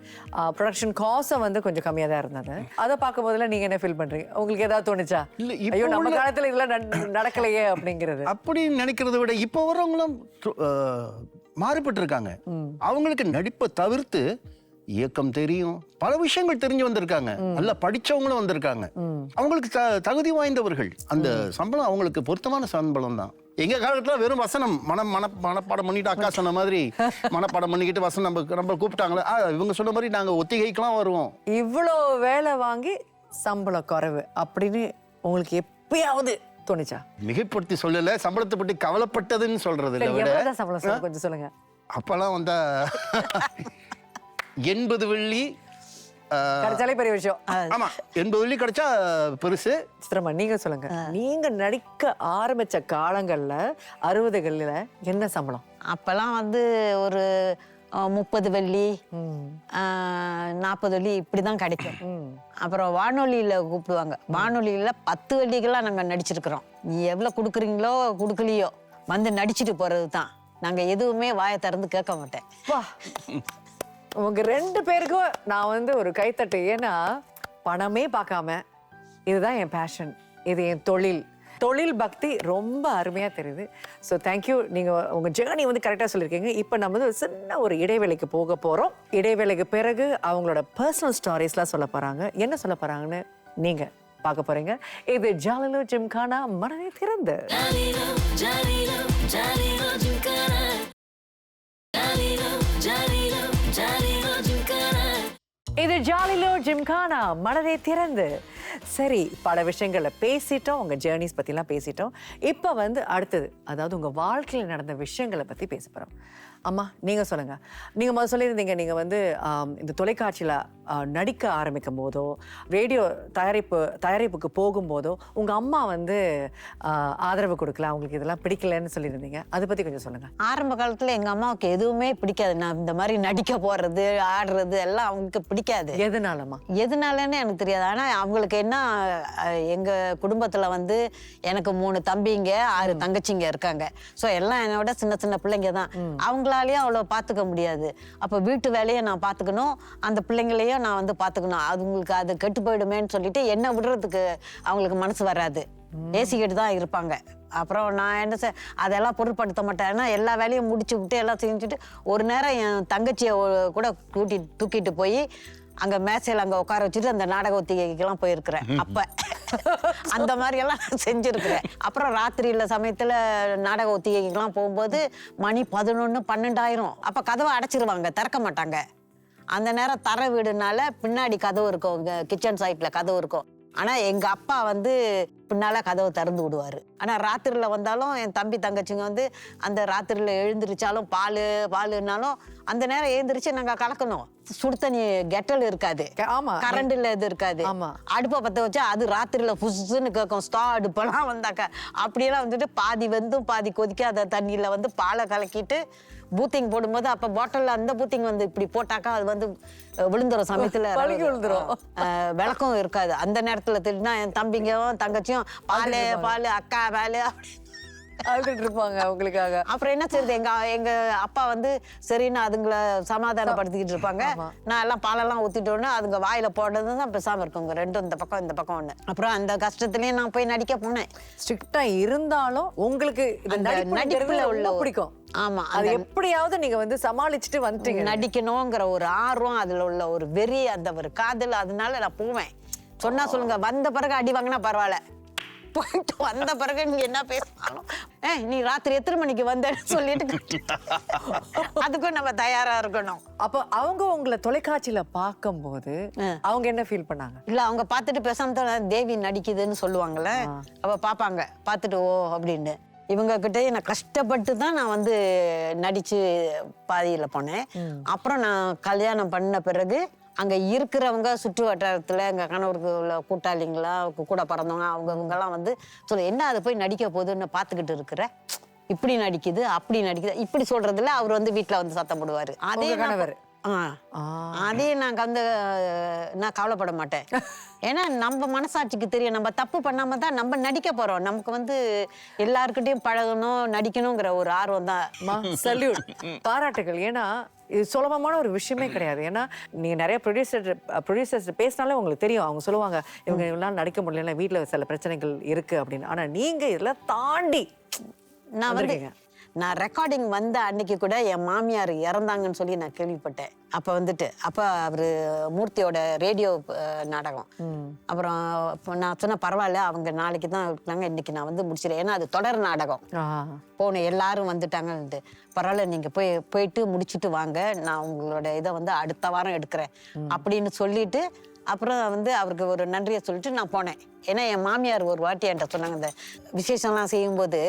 [SPEAKER 2] ப்ரொடக்ஷன் காஸ்ட் வந்து கொஞ்சம் கம்மியா தான் இருந்தது. அதை பார்க்கும் போதுல நீங்க என்ன ஃபீல் பண்றீங்க? உங்களுக்கு ஏதாவது தோணுச்சா,
[SPEAKER 4] இல்ல,
[SPEAKER 2] ஐயோ நம்ம காலத்துல இதெல்லாம் நடக்கலையே அப்படிங்கிறது?
[SPEAKER 4] அப்படி நினைக்கிறத விட இப்போ வரவங்களும் மாறுபட்டு இருக்காங்க. அவங்களுக்கு நடிப்பை தவிர்த்து இயக்கம் தெரியும், பல விஷயங்கள் தெரிஞ்சு வந்திருக்காங்க, நல்லா படிச்சவங்களும் வந்திருக்காங்க. அவங்களுக்கு தகுதி வாய்ந்தவர்கள். அந்த சம்பளம் அவங்களுக்கு பொருத்தமான சம்பளம் தான். எங்க காலத்துல வெறும் வசனம் மனப்பாடம் பண்ணிட்டு, அக்கா சொன்ன மாதிரி மனப்பாடம் பண்ணிக்கிட்டு வசனம் நம்ம கூப்பிட்டாங்களே, இவங்க சொன்ன மாதிரி நாங்க ஒத்திகைக்கெல்லாம் வருவோம்.
[SPEAKER 2] இவ்வளோ வேலை வாங்கி சம்பளம் குறைவு அப்படின்னு உங்களுக்கு எப்பயாவது தோணுச்சா?
[SPEAKER 4] மிகைப்படுத்தி சொல்லல, சம்பளத்தை பற்றி கவலைப்பட்டதுன்னு சொல்றது இல்லை விட,
[SPEAKER 2] சம்பளம் கொஞ்சம் சொல்லுங்க.
[SPEAKER 4] அப்பெல்லாம் வந்தா 80 வெள்ளி
[SPEAKER 2] கிடைச்சாலே பெரிய விஷயம்.
[SPEAKER 4] ஆமா, 80 வெள்ளி கிடைச்சா பெருசு.
[SPEAKER 2] சித்திரமா, நீங்க சொல்லுங்க, நீங்க நடிக்க ஆரம்பிச்ச காலங்கள்ல 60களில் என்ன சம்பளம்?
[SPEAKER 3] அப்பெல்லாம் வந்து ஒரு 30 வெள்ளி 40 வெள்ளி இப்படிதான் கிடைக்கும். அப்புறம் வானொலியில கூப்பிடுவாங்க. வானொலியில 10 வெள்ளிக்கெல்லாம் நாங்க நடிச்சிருக்கிறோம். நீ எவ்வளவு கொடுக்குறீங்களோ கொடுக்கலையோ வந்து நடிச்சுட்டு போறது தான். நாங்க எதுவுமே வாயை திறந்து கேட்க மாட்டேன்.
[SPEAKER 2] உங்க 2 பேருக்கும் நான் வந்து ஒரு கைத்தட்டு. ஏன்னா பணமே பார்க்காம இதுதான் என் பேஷன், இது என் தொழில் பக்தி ரொம்ப அருமையா தெரியுது. So thank you. நீங்க உங்க ஜேர்னி வந்து கரெக்டாக சொல்லியிருக்கீங்க. இப்போ நம்ம வந்து சின்ன ஒரு இடைவேளைக்கு போக போறோம். இடைவேளைக்கு பிறகு அவங்களோட பர்சனல் ஸ்டாரிஸ்லாம் சொல்ல போறாங்க. என்ன சொல்ல போறாங்கன்னு நீங்க பார்க்க போறீங்க. இது ஜாலிலோ ஜிம்கானா, மனதை திறந்து. இது ஜாலிலோ ஜிம்கானா, மனதை திறந்து. சரி, பல விஷயங்களை பேசிட்டோம், உங்க ஜேர்னிஸ் பத்திலாம் பேசிட்டோம். இப்போ வந்து அடுத்தது, அதாவது உங்க வாழ்க்கையில் நடந்த விஷயங்களை பத்தி பேச போறோம். அம்மா, நீங்க சொல்லுங்க. நீங்க முதல்ல சொல்லியிருந்தீங்க, நீங்க வந்து இந்த தொலைக்காட்சியில நடிக்க ஆரம்பிக்கும் போதோ, ரேடியோ தயாரிப்புக்கு போகும்போதோ உங்க அம்மா வந்து ஆதரவு கொடுக்கல, அவங்களுக்கு இதெல்லாம் பிடிக்கலன்னு சொல்லியிருந்தீங்க. அதை பத்தி கொஞ்சம் சொல்லுங்க.
[SPEAKER 3] ஆரம்ப காலத்துல எங்க அம்மாவுக்கு எதுவுமே பிடிக்காது. நான் இந்த மாதிரி நடிக்க போறது, ஆடுறது எல்லாம் அவங்களுக்கு பிடிக்காது.
[SPEAKER 2] எதனாலம்மா?
[SPEAKER 3] எதனாலன்னு எனக்கு தெரியாது. ஆனா அவங்களுக்கு என்ன, எங்க குடும்பத்துல வந்து எனக்கு 3 தம்பிங்க 6 தங்கச்சிங்க இருக்காங்க. ஸோ எல்லாம் என்னோட சின்ன சின்ன பிள்ளைங்க தான். அவங்களாலேயும் அவ்வளோ பார்த்துக்க முடியாது. அப்போ வீட்டு வேலையை நான் பார்த்துக்கணும், அந்த பிள்ளைங்களையும் நான் வந்து பார்த்துக்கணும். அவங்களுக்கு அது கெட்டு போயிடுமேன்னு சொல்லிட்டு என்ன விடுறதுக்கு அவங்களுக்கு மனசு வராது. ஏசிக்கிட்டு தான் இருப்பாங்க. அப்புறம் நான் என்ன அதெல்லாம் பொருட்படுத்த மாட்டேன். ஏன்னா எல்லா வேலையும் முடிச்சு விட்டு எல்லாம் செஞ்சுட்டு ஒரு நேரம் என் தங்கச்சியை கூட தூக்கிட்டு போய் அங்க மேசையில் அங்க உட்கார வச்சுட்டு அந்த நாடக ஒத்திகைக்கெல்லாம் போயிருக்கிறேன். அப்ப அந்த மாதிரி எல்லாம் நான் செஞ்சிருக்கிறேன். அப்புறம் ராத்திரியில சமயத்துல நாடக ஒத்திகைக்கெல்லாம் போகும்போது மணி 11, 12 ஆயிரும். அப்ப கதவை அடைச்சிருவாங்க, திறக்க மாட்டாங்க. அந்த நேரம் தர வீடுனால பின்னாடி கதவு இருக்கும், கிச்சன் சைட்ல கதவு இருக்கும். ஆனா எங்க அப்பா வந்து பின்னால கதவை திறந்து விடுவாரு. ஆனா ராத்திரில வந்தாலும் என் தம்பி தங்கச்சிங்க வந்து அந்த ராத்திரில எழுந்திரிச்சாலும் பாலுனாலும் அந்த நேரம் எழுந்திரிச்சு நாங்க கலக்கணும். சுடுதண்ணி கெட்டல் இருக்காது, கரண்ட்ல இது இருக்காது. அடுப்பை பத்த வச்சா அது ராத்திரில புசுன்னு கேட்கும். ஸ்டா அடுப்பெல்லாம் வந்தாக்க அப்படியெல்லாம் வந்துட்டு பாதி வெந்தும் பாதி கொதிக்காத தண்ணியில வந்து பாலை கலக்கிட்டு பூத்திங் போடும்போது அப்ப பாட்டில் அந்த பூத்திங் வந்து இப்படி போட்டாக்கா அது வந்து விழுந்துரும். சமயத்துல விளக்கம் இருக்காது. அந்த நேரத்துல திட்டுனா என் தம்பிங்கவும் தங்கச்சியும் பால் அக்கா பால்
[SPEAKER 2] அழுதுட்டு இருப்பாங்க அவங்களுக்காக.
[SPEAKER 3] அப்புறம் என்ன செய்யுது, எங்க அப்பா வந்து சரின்னு அதுங்களை சமாதானப்படுத்திக்கிட்டு இருப்பாங்க. நான் எல்லாம் பாலெல்லாம் ஊத்திட்டோன்னு அதுங்க வாயில போடுறதுதான் பேசாம இருக்குங்க. ரெண்டும் இந்த பக்கம் ஒண்ணு. அப்புறம் அந்த கஷ்டத்துலயும் நான் போய் நடிக்க போனேன்.
[SPEAKER 2] ஸ்ட்ரிக்டா இருந்தாலும் உங்களுக்கு நடிப்புல உள்ள பிடிக்கும்.
[SPEAKER 3] ஆமா,
[SPEAKER 2] அது எப்படியாவது நீங்க வந்து சமாளிச்சுட்டு வந்துட்டீங்க.
[SPEAKER 3] நடிக்கணுங்கிற ஒரு ஆர்வம், அதுல உள்ள ஒரு வெறி, அந்த ஒரு காதல், அதனால நான் போவேன். சொன்னா சொல்லுங்க, வந்த பிறகு அடி வாங்கினா பரவாயில்ல, போயிட்டு வந்த பிறகு நீங்க என்ன பேசினாலும் நீ ராத்திரி எத்தனை மணிக்கு வந்தேன்னு சொல்லிட்டு அதுக்கும் நம்ம தயாரா இருக்கணும்.
[SPEAKER 2] அப்ப அவங்க உங்களை தொலைக்காட்சியில பார்க்கும் போது அவங்க என்ன ஃபீல் பண்ணாங்க?
[SPEAKER 3] இல்ல, அவங்க பார்த்துட்டு பேசாம தேவி நடிக்குதுன்னு சொல்லுவாங்கல்ல, அவ பாப்பாங்க, பார்த்துட்டு ஓ அப்படின்னு. இவங்க கிட்ட நான் கஷ்டப்பட்டு தான் நான் வந்து நடிச்சு பாதியில போனேன். அப்புறம் நான் கல்யாணம் பண்ண பிறகு அங்க இருக்கிறவங்க சுற்று வட்டாரத்துல எங்க கணவருக்கு உள்ள கூட்டாளிங்களா கூட பிறந்தவங்க அவங்க எல்லாம் வந்து சொல்ல, என்ன அதை போய் நடிக்க போகுதுன்னு பார்த்துக்கிட்டு இருக்கிற இப்படி நடிக்குது அப்படி நடிக்குது இப்படி சொல்றதுல அவர் வந்து வீட்டுல வந்து சத்தம் போடுவாரு. அதே
[SPEAKER 2] கணவர்
[SPEAKER 3] அதே நான் கவலைப்பட மாட்டேன். ஏன்னா நம்ம மனசாட்சிக்கு தெரியும் நம்ம தப்பு பண்ணாம தான் நம்ம நடிக்க போறோம். நமக்கு வந்து எல்லாருக்கிட்டையும் பழகணும் நடிக்கணுங்கிற ஒரு ஆர்வம் தான்.
[SPEAKER 2] சல்யூட், பாராட்டுகள். ஏன்னா இது சுலபமான ஒரு விஷயமே கிடையாது. ஏன்னா நீங்க நிறைய ப்ரொடியூசர்ஸ் பேசினாலே உங்களுக்கு தெரியும். அவங்க சொல்லுவாங்க இவங்க இவங்களாம் நடிக்க முடியல, வீட்டுல சில பிரச்சனைகள் இருக்கு அப்படின்னு. ஆனா நீங்க இதெல்லாம் தாண்டி
[SPEAKER 3] நான் ரெக்கார்டிங் வந்த அன்னைக்கு கூட என் மாமியார் இறந்தாங்கன்னு சொல்லி நான் கேள்விப்பட்டேன். அப்போ அவரு மூர்த்தியோட ரேடியோ நாடகம். அப்புறம் நான் சொன்ன பரவாயில்ல, அவங்க நாளைக்கு தான் இருக்காங்க, இன்னைக்கு நான் வந்து முடிச்சிடறேன். ஏன்னா அது தொடர் நாடகம். போன எல்லாரும் வந்துட்டாங்கன்ட்டு, பரவாயில்ல நீங்க போயிட்டு முடிச்சுட்டு வாங்க, நான் உங்களோட இதை வந்து அடுத்த வாரம் எடுக்கிறேன் அப்படின்னு சொல்லிட்டு அப்புறம் வந்து அவருக்கு ஒரு நன்றியை சொல்லிட்டு நான் போனேன். ஏன்னா என் மாமியார் ஒரு வாட்டி என்கிட்ட சொன்னாங்க, இந்த விசேஷம்லாம் செய்யும்போது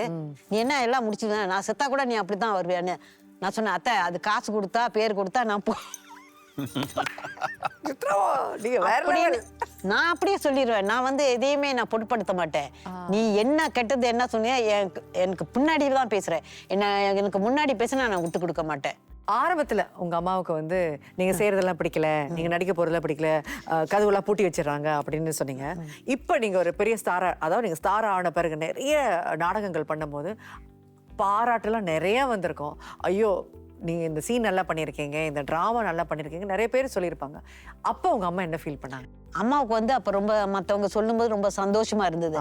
[SPEAKER 3] நீ என்ன எல்லாம் முடிச்சுட்டு நான் செத்தா கூட நீ அப்படித்தான் வருவியான்னு. நான் சொன்னேன், அத்தை அது காசு கொடுத்தா பேர் கொடுத்தா நான் நான் அப்படியே சொல்லிடுவேன். நான் வந்து எதையுமே நான் பொருட்படுத்த மாட்டேன். நீ என்ன கெட்டது என்ன சொன்னியா எனக்கு பின்னாடி தான் பேசுறேன், எனக்கு முன்னாடி பேசினா நான் விட்டு கொடுக்க மாட்டேன்.
[SPEAKER 2] ஆரம்பத்துல உங்க அம்மாவுக்கு வந்து நீங்க செய்யறதெல்லாம் பிடிக்கல, நீங்க நடிக்க போறதெல்லாம் பிடிக்கல, கதவுலாம் பூட்டி வச்சிடறாங்க அப்படின்னு சொன்னீங்க. இப்ப நீங்க ஒரு பெரிய ஸ்டாரா, அதாவது நீங்க ஸ்டாரா ஆன பிறகு நிறைய நாடகங்கள் பண்ணும்போது பாராட்டுலாம் நிறைய வந்திருக்கும். ஐயோ நீங்க இந்த சீன் நல்லா பண்ணியிருக்கீங்க, இந்த டிராமா நல்லா பண்ணியிருக்கீங்க, நிறைய பேர் சொல்லியிருப்பாங்க. அப்போ உங்க அம்மா என்ன ஃபீல் பண்ணாங்க?
[SPEAKER 3] அம்மாவுக்கு வந்து அப்ப ரொம்ப மத்தவங்க சொல்லும்போது ரொம்ப சந்தோஷமா இருந்தது.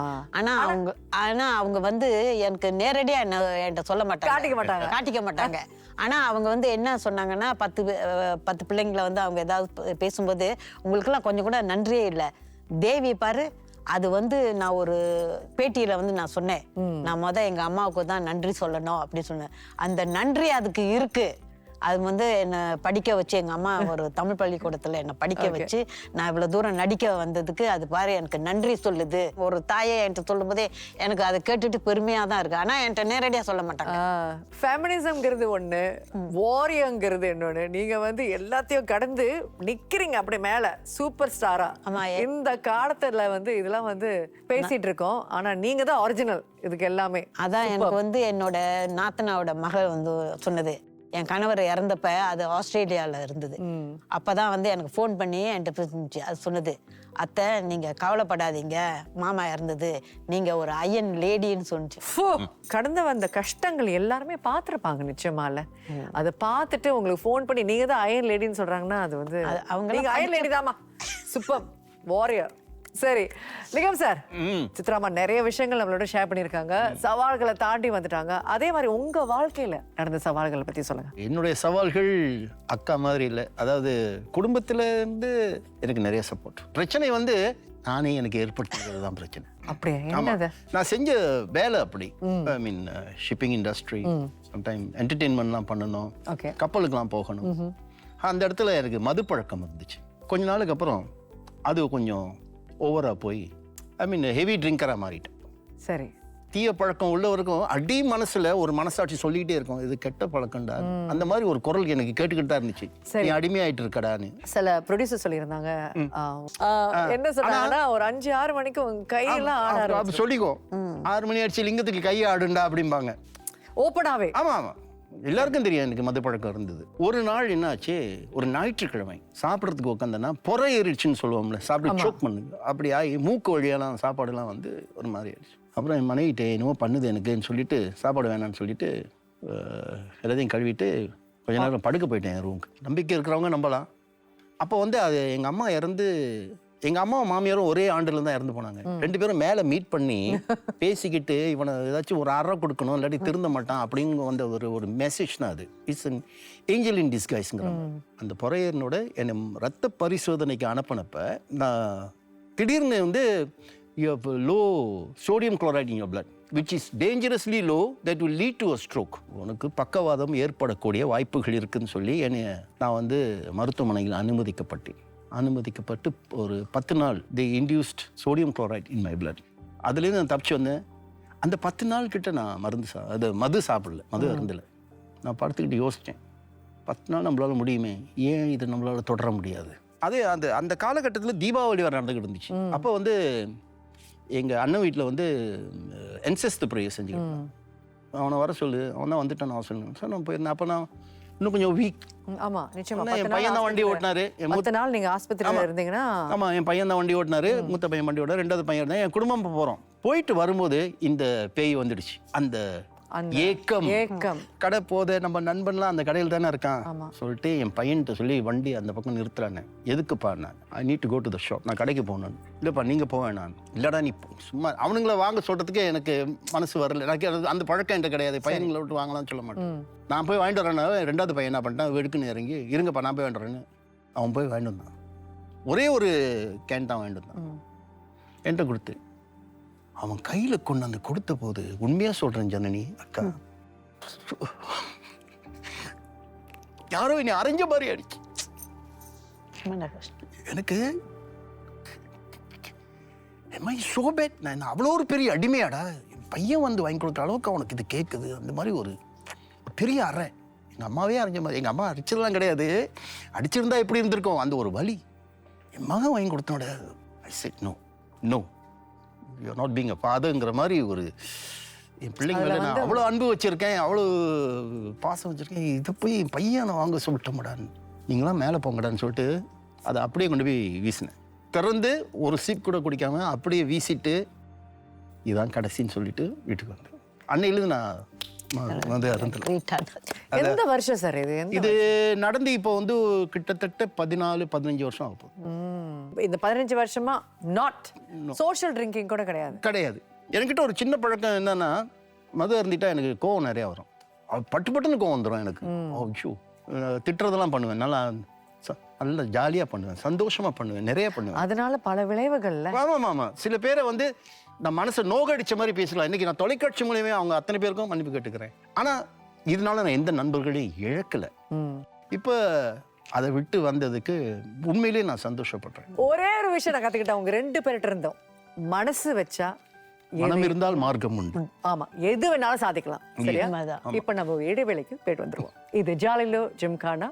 [SPEAKER 3] ஆனா அவங்க வந்து எனக்கு நேரடியா என்கிட்ட சொல்ல மாட்டாங்க, காட்டிக்க மாட்டாங்க. ஆனா அவங்க வந்து என்ன சொன்னாங்கன்னா, 10 பிள்ளைங்களை வந்து அவங்க ஏதாவது பேசும்போது உங்களுக்கெல்லாம் கொஞ்சம் கூட நன்றியே இல்லை. தேவி பாரு, அது வந்து நான் ஒரு பேட்டியில வந்து நான் சொன்னேன், நான் எங்க அம்மாவுக்கு தான் நன்றி சொல்லணும் அப்படின்னு சொன்னேன். அந்த நன்றி அதுக்கு இருக்கு. அது வந்து என்னை படிக்க வச்சு, எங்க அம்மா ஒரு தமிழ் பள்ளிக்கூடத்துல என்னை படிக்க வச்சு நான் இவ்வளவு தூரம் நடிக்க வந்ததுக்கு அது பாரு எனக்கு நன்றி சொல்லுது. ஒரு தாயை என்கிட்ட சொல்லும் போதே எனக்கு அதை கேட்டுட்டு பெருமையா தான் இருக்கு. ஆனா என்கிட்ட நேரடியா சொல்ல மாட்டாங்க.
[SPEAKER 2] ஃபெமினிசம்ங்கிறது ஒண்ணு, வாரியங்கிறது இன்னொன்னு. நீங்க வந்து எல்லாத்தையும் கடந்து நிக்கிறீங்க அப்படி மேல சூப்பர் ஸ்டாரா. இந்த காலத்துல வந்து இதெல்லாம் வந்து பேசிட்டு இருக்கோம். ஆனா நீங்க தான் ஒரிஜினல் இதுக்கு எல்லாமே.
[SPEAKER 3] அதான் எனக்கு வந்து என்னோட நாத்தனாவோட மகள் வந்து சொன்னது. என் கணவர் இறந்தப்ப அது ஆஸ்திரேலியாவில் இருந்தது. அப்பதான் வந்து எனக்கு ஃபோன் பண்ணி என்கிட்ட பேசிச்சு. அது சொன்னது, அத்தை நீங்க கவலைப்படாதீங்க, மாமா இறந்தது, நீங்க ஒரு அயன் லேடின்னு சொன்னிச்சு.
[SPEAKER 2] கடந்து வந்த கஷ்டங்கள் எல்லாருமே பார்த்துருப்பாங்க நிச்சயமால. அதை பார்த்துட்டு உங்களுக்கு ஃபோன் பண்ணி நீங்க தான் அயன் லேடின்னு சொல்றாங்கன்னா அது வந்து அவங்க அயன் லேடி தாமா, சூப்பர் வாரியர். சரி லிங்கம் சார், சித்ராமா நிறைய விஷயங்கள் நம்மளோட ஷேர் பண்ணியிருக்காங்க. சவால்களை தாண்டி வந்துட்டாங்க. அதே மாதிரி உங்க வாழ்க்கையில நடந்த சவால்களை பத்தி சொல்லுங்க.
[SPEAKER 4] என்னுடைய சவால்கள் அக்கா மாதிரி இல்லை. அதாவது குடும்பத்துல இருந்து எனக்கு நிறைய சப்போர்ட். பிரச்சனை வந்து நானே எனக்கு ஏற்படுத்துறது தான் பிரச்சனை.
[SPEAKER 2] அப்படியே
[SPEAKER 4] நான் செஞ்ச வேலை அப்படி. ஐ மீன் ஷிப்பிங் இண்டஸ்ட்ரி, சம்டைம் என்டர்டெயின்மெண்ட்லாம் பண்ணணும், கப்பலுக்கெல்லாம் போகணும். அந்த இடத்துல எனக்கு மது பழக்கம் இருந்துச்சு. கொஞ்ச நாளுக்கு அப்புறம் அது கொஞ்சம் ஓவரா போய் ஐ மீன் ஹெவி ட்ரிங்கரா மாறிட்டேன்.
[SPEAKER 2] சரி,
[SPEAKER 4] தீய பழக்கம் உள்ளவருக்கும் அடி மனசுல ஒரு மனசாட்சி சொல்லிக்கிட்டே இருக்கும், இது கெட்ட பழக்கம்டா. அந்த மாதிரி ஒரு குரல் எனக்கு கேட்டுக்கிட்டு தான் இருந்துச்சு, நீ அடிமையாயிட்டு இருக்கடான்னு.
[SPEAKER 2] சில ப்ரொடியூசர் சொல்லியிருந்தாங்க, என்ன சொன்னாங்கன்னா ஒரு 5-6 மணிக்கு உங்க கையெல்லாம்
[SPEAKER 4] சொல்லிக்கோ, 6 மணி ஆயிடுச்சு லிங்கத்துக்கு கை ஆடுண்டா அப்படிம்பாங்க
[SPEAKER 2] ஓப்பனாவே.
[SPEAKER 4] ஆமா ஆமா, எல்லாருக்கும் தெரியும் எனக்கு மது பழக்கம் இருந்தது. ஒரு நாள் என்ன ஆச்சு, ஒரு ஞாயிற்றுக்கிழமை சாப்பிட்றதுக்கு உட்காந்தேன்னா பொறை ஏறிடுச்சுன்னு சொல்லுவோம்ல, சாப்பிட்டு சோக் பண்ணுங்க, அப்படி ஆகி மூக்கு வழியெல்லாம் சாப்பாடுலாம் வந்து ஒரு மாதிரி ஆயிடுச்சு. அப்புறம் என் மனைவிட்டே என்னவோ பண்ணுது எனக்குன்னு சொல்லிட்டு சாப்பாடு வேணான்னு சொல்லிட்டு எல்லாத்தையும் கழுவிட்டு கொஞ்ச நேரம் படுக்க போயிட்டேன் என் ரூமுக்கு. நம்பிக்கை இருக்கிறவங்க நம்பலாம். அப்போ வந்து அது எங்கள் அம்மா இறந்து, எங்கள் அம்மாவும் மாமியாரும் ஒரே ஆண்டில் தான் இறந்து போனாங்க. 2 பேரும் மேலே மீட் பண்ணி பேசிக்கிட்டு இவனை ஏதாச்சும் ஒரு அறை கொடுக்கணும், இல்லாட்டி திருந்த மாட்டான் அப்படிங்க வந்த ஒரு மெசேஜ் தான் அது. இட்ஸ் அன் ஏஞ்சல் இன் டிஸ்கைஸ்ங்கிற அந்த பொறையனோட என்னை ரத்த பரிசோதனைக்கு அனுப்பினப்ப நான் திடீர்னு வந்து you have low sodium chloride in your blood which is dangerously low that will lead to a stroke. உனக்கு பக்கவாதம் ஏற்படக்கூடிய வாய்ப்புகள் இருக்குன்னு சொல்லி என்னை நான் வந்து மருத்துவமனையில் அனுமதிக்கப்பட்டு ஒரு 10 நாள் they induced sodium chloride in my blood. அதுலேருந்து நான் தப்பிச்சு வந்தேன். அந்த 10 நாள் கிட்ட நான் மது சாப்பிடல, மது அருந்தலை. நான் படுத்துக்கிட்டு யோசித்தேன், 10 நாள் நம்மளால முடியுமே, ஏன் இது நம்மளால தொடர முடியாது. அதே அந்த காலகட்டத்தில் தீபாவளி வர நடந்துக்கிட்டு இருந்துச்சு. அப்போ வந்து எங்கள் அண்ணன் வீட்டில் வந்து என்செஸ்ட் ப்ரேயர் செஞ்சுக்கிட்டு அவனை வர சொல்லு, அவன் தான் வந்துட்டான் நான் சொல்லுங்க சார். நான் போயிருந்தேன். அப்போ நான் இன்னும் கொஞ்சம் வீக்.
[SPEAKER 2] ஆமா நிச்சயமா.
[SPEAKER 4] என் பையன் தான் வண்டி ஓட்டினாரு.
[SPEAKER 2] 10 நாள் நீங்க ஆஸ்பத்திரியில இருந்தீங்கன்னா.
[SPEAKER 4] ஆமா, என் பையன் தான் வண்டி ஓட்டினாரு. மூத்த பையன் வண்டி ஓட்டினாரு. 2வது பையன் இருந்தா. என் குடும்பம் போகிறோம். போயிட்டு வரும்போது இந்த பேய் வந்துடுச்சு. அந்த ஏக்கம். கடை போத நம்ம நண்பன்லாம் அந்த கடையில் தானே இருக்கான் சொல்லிட்டு என் பையன்கிட்ட சொல்லி வண்டி அந்த பக்கம் நிறுத்துறானே. எதுக்குப்பா? நான் I need to go to the shop. நான் கடைக்கு போகணும். இல்லைப்பா நீங்கள் போவேன். நான் இல்லைடா நீ சும்மா அவனுங்களை வாங்க சொல்கிறதுக்கே எனக்கு மனசு வரல. எனக்கு அந்த பழக்கம் என்கிட்ட கிடையாது. பையன்களை விட்டு வாங்கலாம்னு சொல்ல மாட்டேன். நான் போய் வாங்கிட்டு வரேன்னா 2வது பையன் என்ன பண்ணிட்டான், வெடுக்குன்னு இறங்கி இருங்கப்பா நான் போய் வாங்கிட்டு அவன் போய் வாங்கிட்டு வந்தான். ஒரே ஒரு கேன் தான் வாங்கிட்டு வந்தான். என்கிட்ட கொடுத்து அவன் கையில் கொண்டு வந்து கொடுத்த போது உண்மையாக சொல்கிறேன் ஜனனி அக்கா, யாரோ என்னை அரைஞ்ச மாதிரி ஆயிடுச்சு எனக்கு. So bad. நான் அவ்வளோ ஒரு பெரிய அடிமையாடா. என் பையன் வந்து வாங்கி கொடுக்குற அளவுக்கு அவனுக்கு இது கேட்குது. அந்த மாதிரி ஒரு பெரிய அறை. எங்கள் அம்மாவே அரைஞ்ச மாதிரி. எங்கள் அம்மா அடிச்சிடலாம் கிடையாது. அடிச்சிருந்தா எப்படி இருந்திருக்கும் அந்த ஒரு வலி. என் மகன் வாங்கி கொடுத்தனோட I said no no, you are not being a ஃபாதர்ங்கிற மாதிரி ஒரு என் பிள்ளைங்க மேலே நான் அவ்வளோ அன்பு வச்சுருக்கேன், அவ்வளோ பாசம் வச்சுருக்கேன். இதை போய் என் பையனை வாங்க சொல்லிட்டோம்டான்னு, நீங்களாம் மேலே போங்கடான்னு சொல்லிட்டு அதை அப்படியே கொண்டு போய் வீசினேன். திறந்து ஒரு சீப் கூட குடிக்காமல் அப்படியே வீசிட்டு இதான் கடைசின்னு சொல்லிட்டு வீட்டுக்கு வந்தேன். அன்னையிலேருந்து நான் வந்து அருந்தல.
[SPEAKER 2] எந்த வருஷம் சார் இது?
[SPEAKER 4] இது நடந்து இப்போ வந்து கிட்டத்தட்ட 14-15 வருஷம் ஆகும்.
[SPEAKER 2] இந்த 15 வருஷமா நாட் சோஷியல் ட்ரிங்கிங் கூட கிடையாது.
[SPEAKER 4] என்கிட்ட ஒரு சின்ன பழக்கம் என்னன்னா, மது அருந்திட்டா எனக்கு கோவம் நிறையா வரும். பட்டுன்னு கோவம் வந்துடும் எனக்கு. ஐயோ, திட்டுறதெல்லாம் பண்ணுவேன். நல்லா ஜாலியாக பண்ணுவேன், சந்தோஷமாக பண்ணுவேன், நிறைய பண்ணுவேன்.
[SPEAKER 2] அதனால பல விளைவுகள்ல.
[SPEAKER 4] ஆமாம். சில பேரை வந்து நான் மனசை நோகடிச்ச மாதிரி பேசலாம். இன்னைக்கு நான் தொலைக்காட்சி மூலியமே அவங்க அத்தனை பேருக்கும் மன்னிப்பு கேட்டுக்கிறேன். ஆனால் இதனால நான் எந்த நண்பர்களையும் இழக்கலை. இப்போ அதை விட்டு வந்ததுக்கு உண்மையிலேயே நான் சந்தோஷப்படுறேன்.
[SPEAKER 2] ஒரே ஒரு விஷயம் நான் கற்றுக்கிட்டேன் உங்க 2 பேர்கிட்ட இருந்தோம். மனசு வச்சா
[SPEAKER 4] மனம் இருந்தால் மார்க்கம் உண்டு.
[SPEAKER 2] ஆமா, எது வேணாலும் சாதிக்கலாம். சரியா? இப்ப நம்ம இடைவேளைக்கு போயிட்டு வந்துருவோம். இது ஜாலிலோ ஜிம்கானா,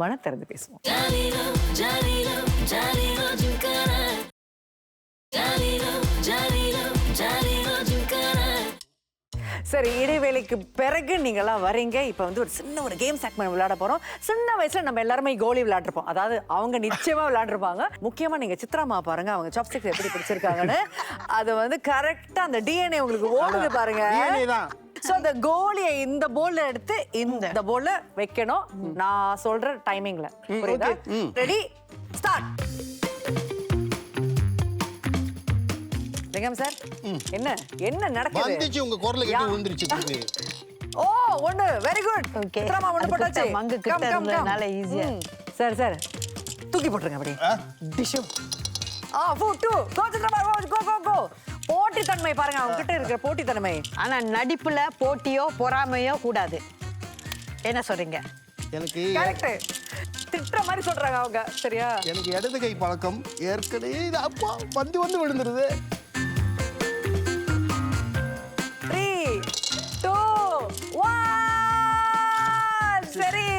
[SPEAKER 2] மன திறந்து பேசுவோம். சரி, இடைவேளைக்கு பிறகு நீங்களாம் வரீங்க. இப்போ வந்து ஒரு சின்ன ஒரு கேம் செக்மெண்ட் விளையாட போறோம். சின்ன வயசுல நம்ம எல்லாருமே கோலி விளையாடுறோம். அதாவது அவங்க நிச்சயமா விளையாண்டுருப்பாங்க. முக்கியமா நீங்க சித்ராமா பாருங்க, அவங்க சாப்ஸ்டிக்ஸ் எப்படி பிடிச்சிருக்காங்கன்னு. அது வந்து கரெக்டா அந்த டிஎன்ஏ உங்களுக்கு ஓடுது பாருங்க. சோ அந்த கோலியை இந்த போல்ல எடுத்து இந்த போல்ல வைக்கணும். நான் சொல்ற டைமிங்ல. புரியுதா? Ready, start. லிங்கம் சார், என்ன நடக்குது?
[SPEAKER 4] வந்துச்சு உங்க குரல்ல கேட்டு விழுந்துருச்சு.
[SPEAKER 2] ஓ, ஒன்னு வெரி குட். சித்ராமா ஒன்னு போட்டாச்சு.
[SPEAKER 3] மங்கு கிட்ட இருந்தனால ஈஸியா.
[SPEAKER 2] சார் தூக்கி போட்டுருங்க அப்படியே. டிஷு. 4-2. கோ சித்ராமா, கோ. போட்டி தன்மை பாருங்க, அவங்க கிட்ட இருக்கிற போட்டி தன்மை.
[SPEAKER 3] ஆனா நடிப்புல போட்டியோ பொறாமையோ கூடாது. என்ன சொல்றீங்க?
[SPEAKER 4] எனக்கு
[SPEAKER 2] கரெக்ட். திட்டுற மாதிரி சொல்றாங்க அவங்க. சரியா?
[SPEAKER 4] எனக்கு இடது கை பழக்கம் ஏற்கனவே இது அப்பா வந்து விழுந்துருது.
[SPEAKER 2] 3, 2, 1. சரி,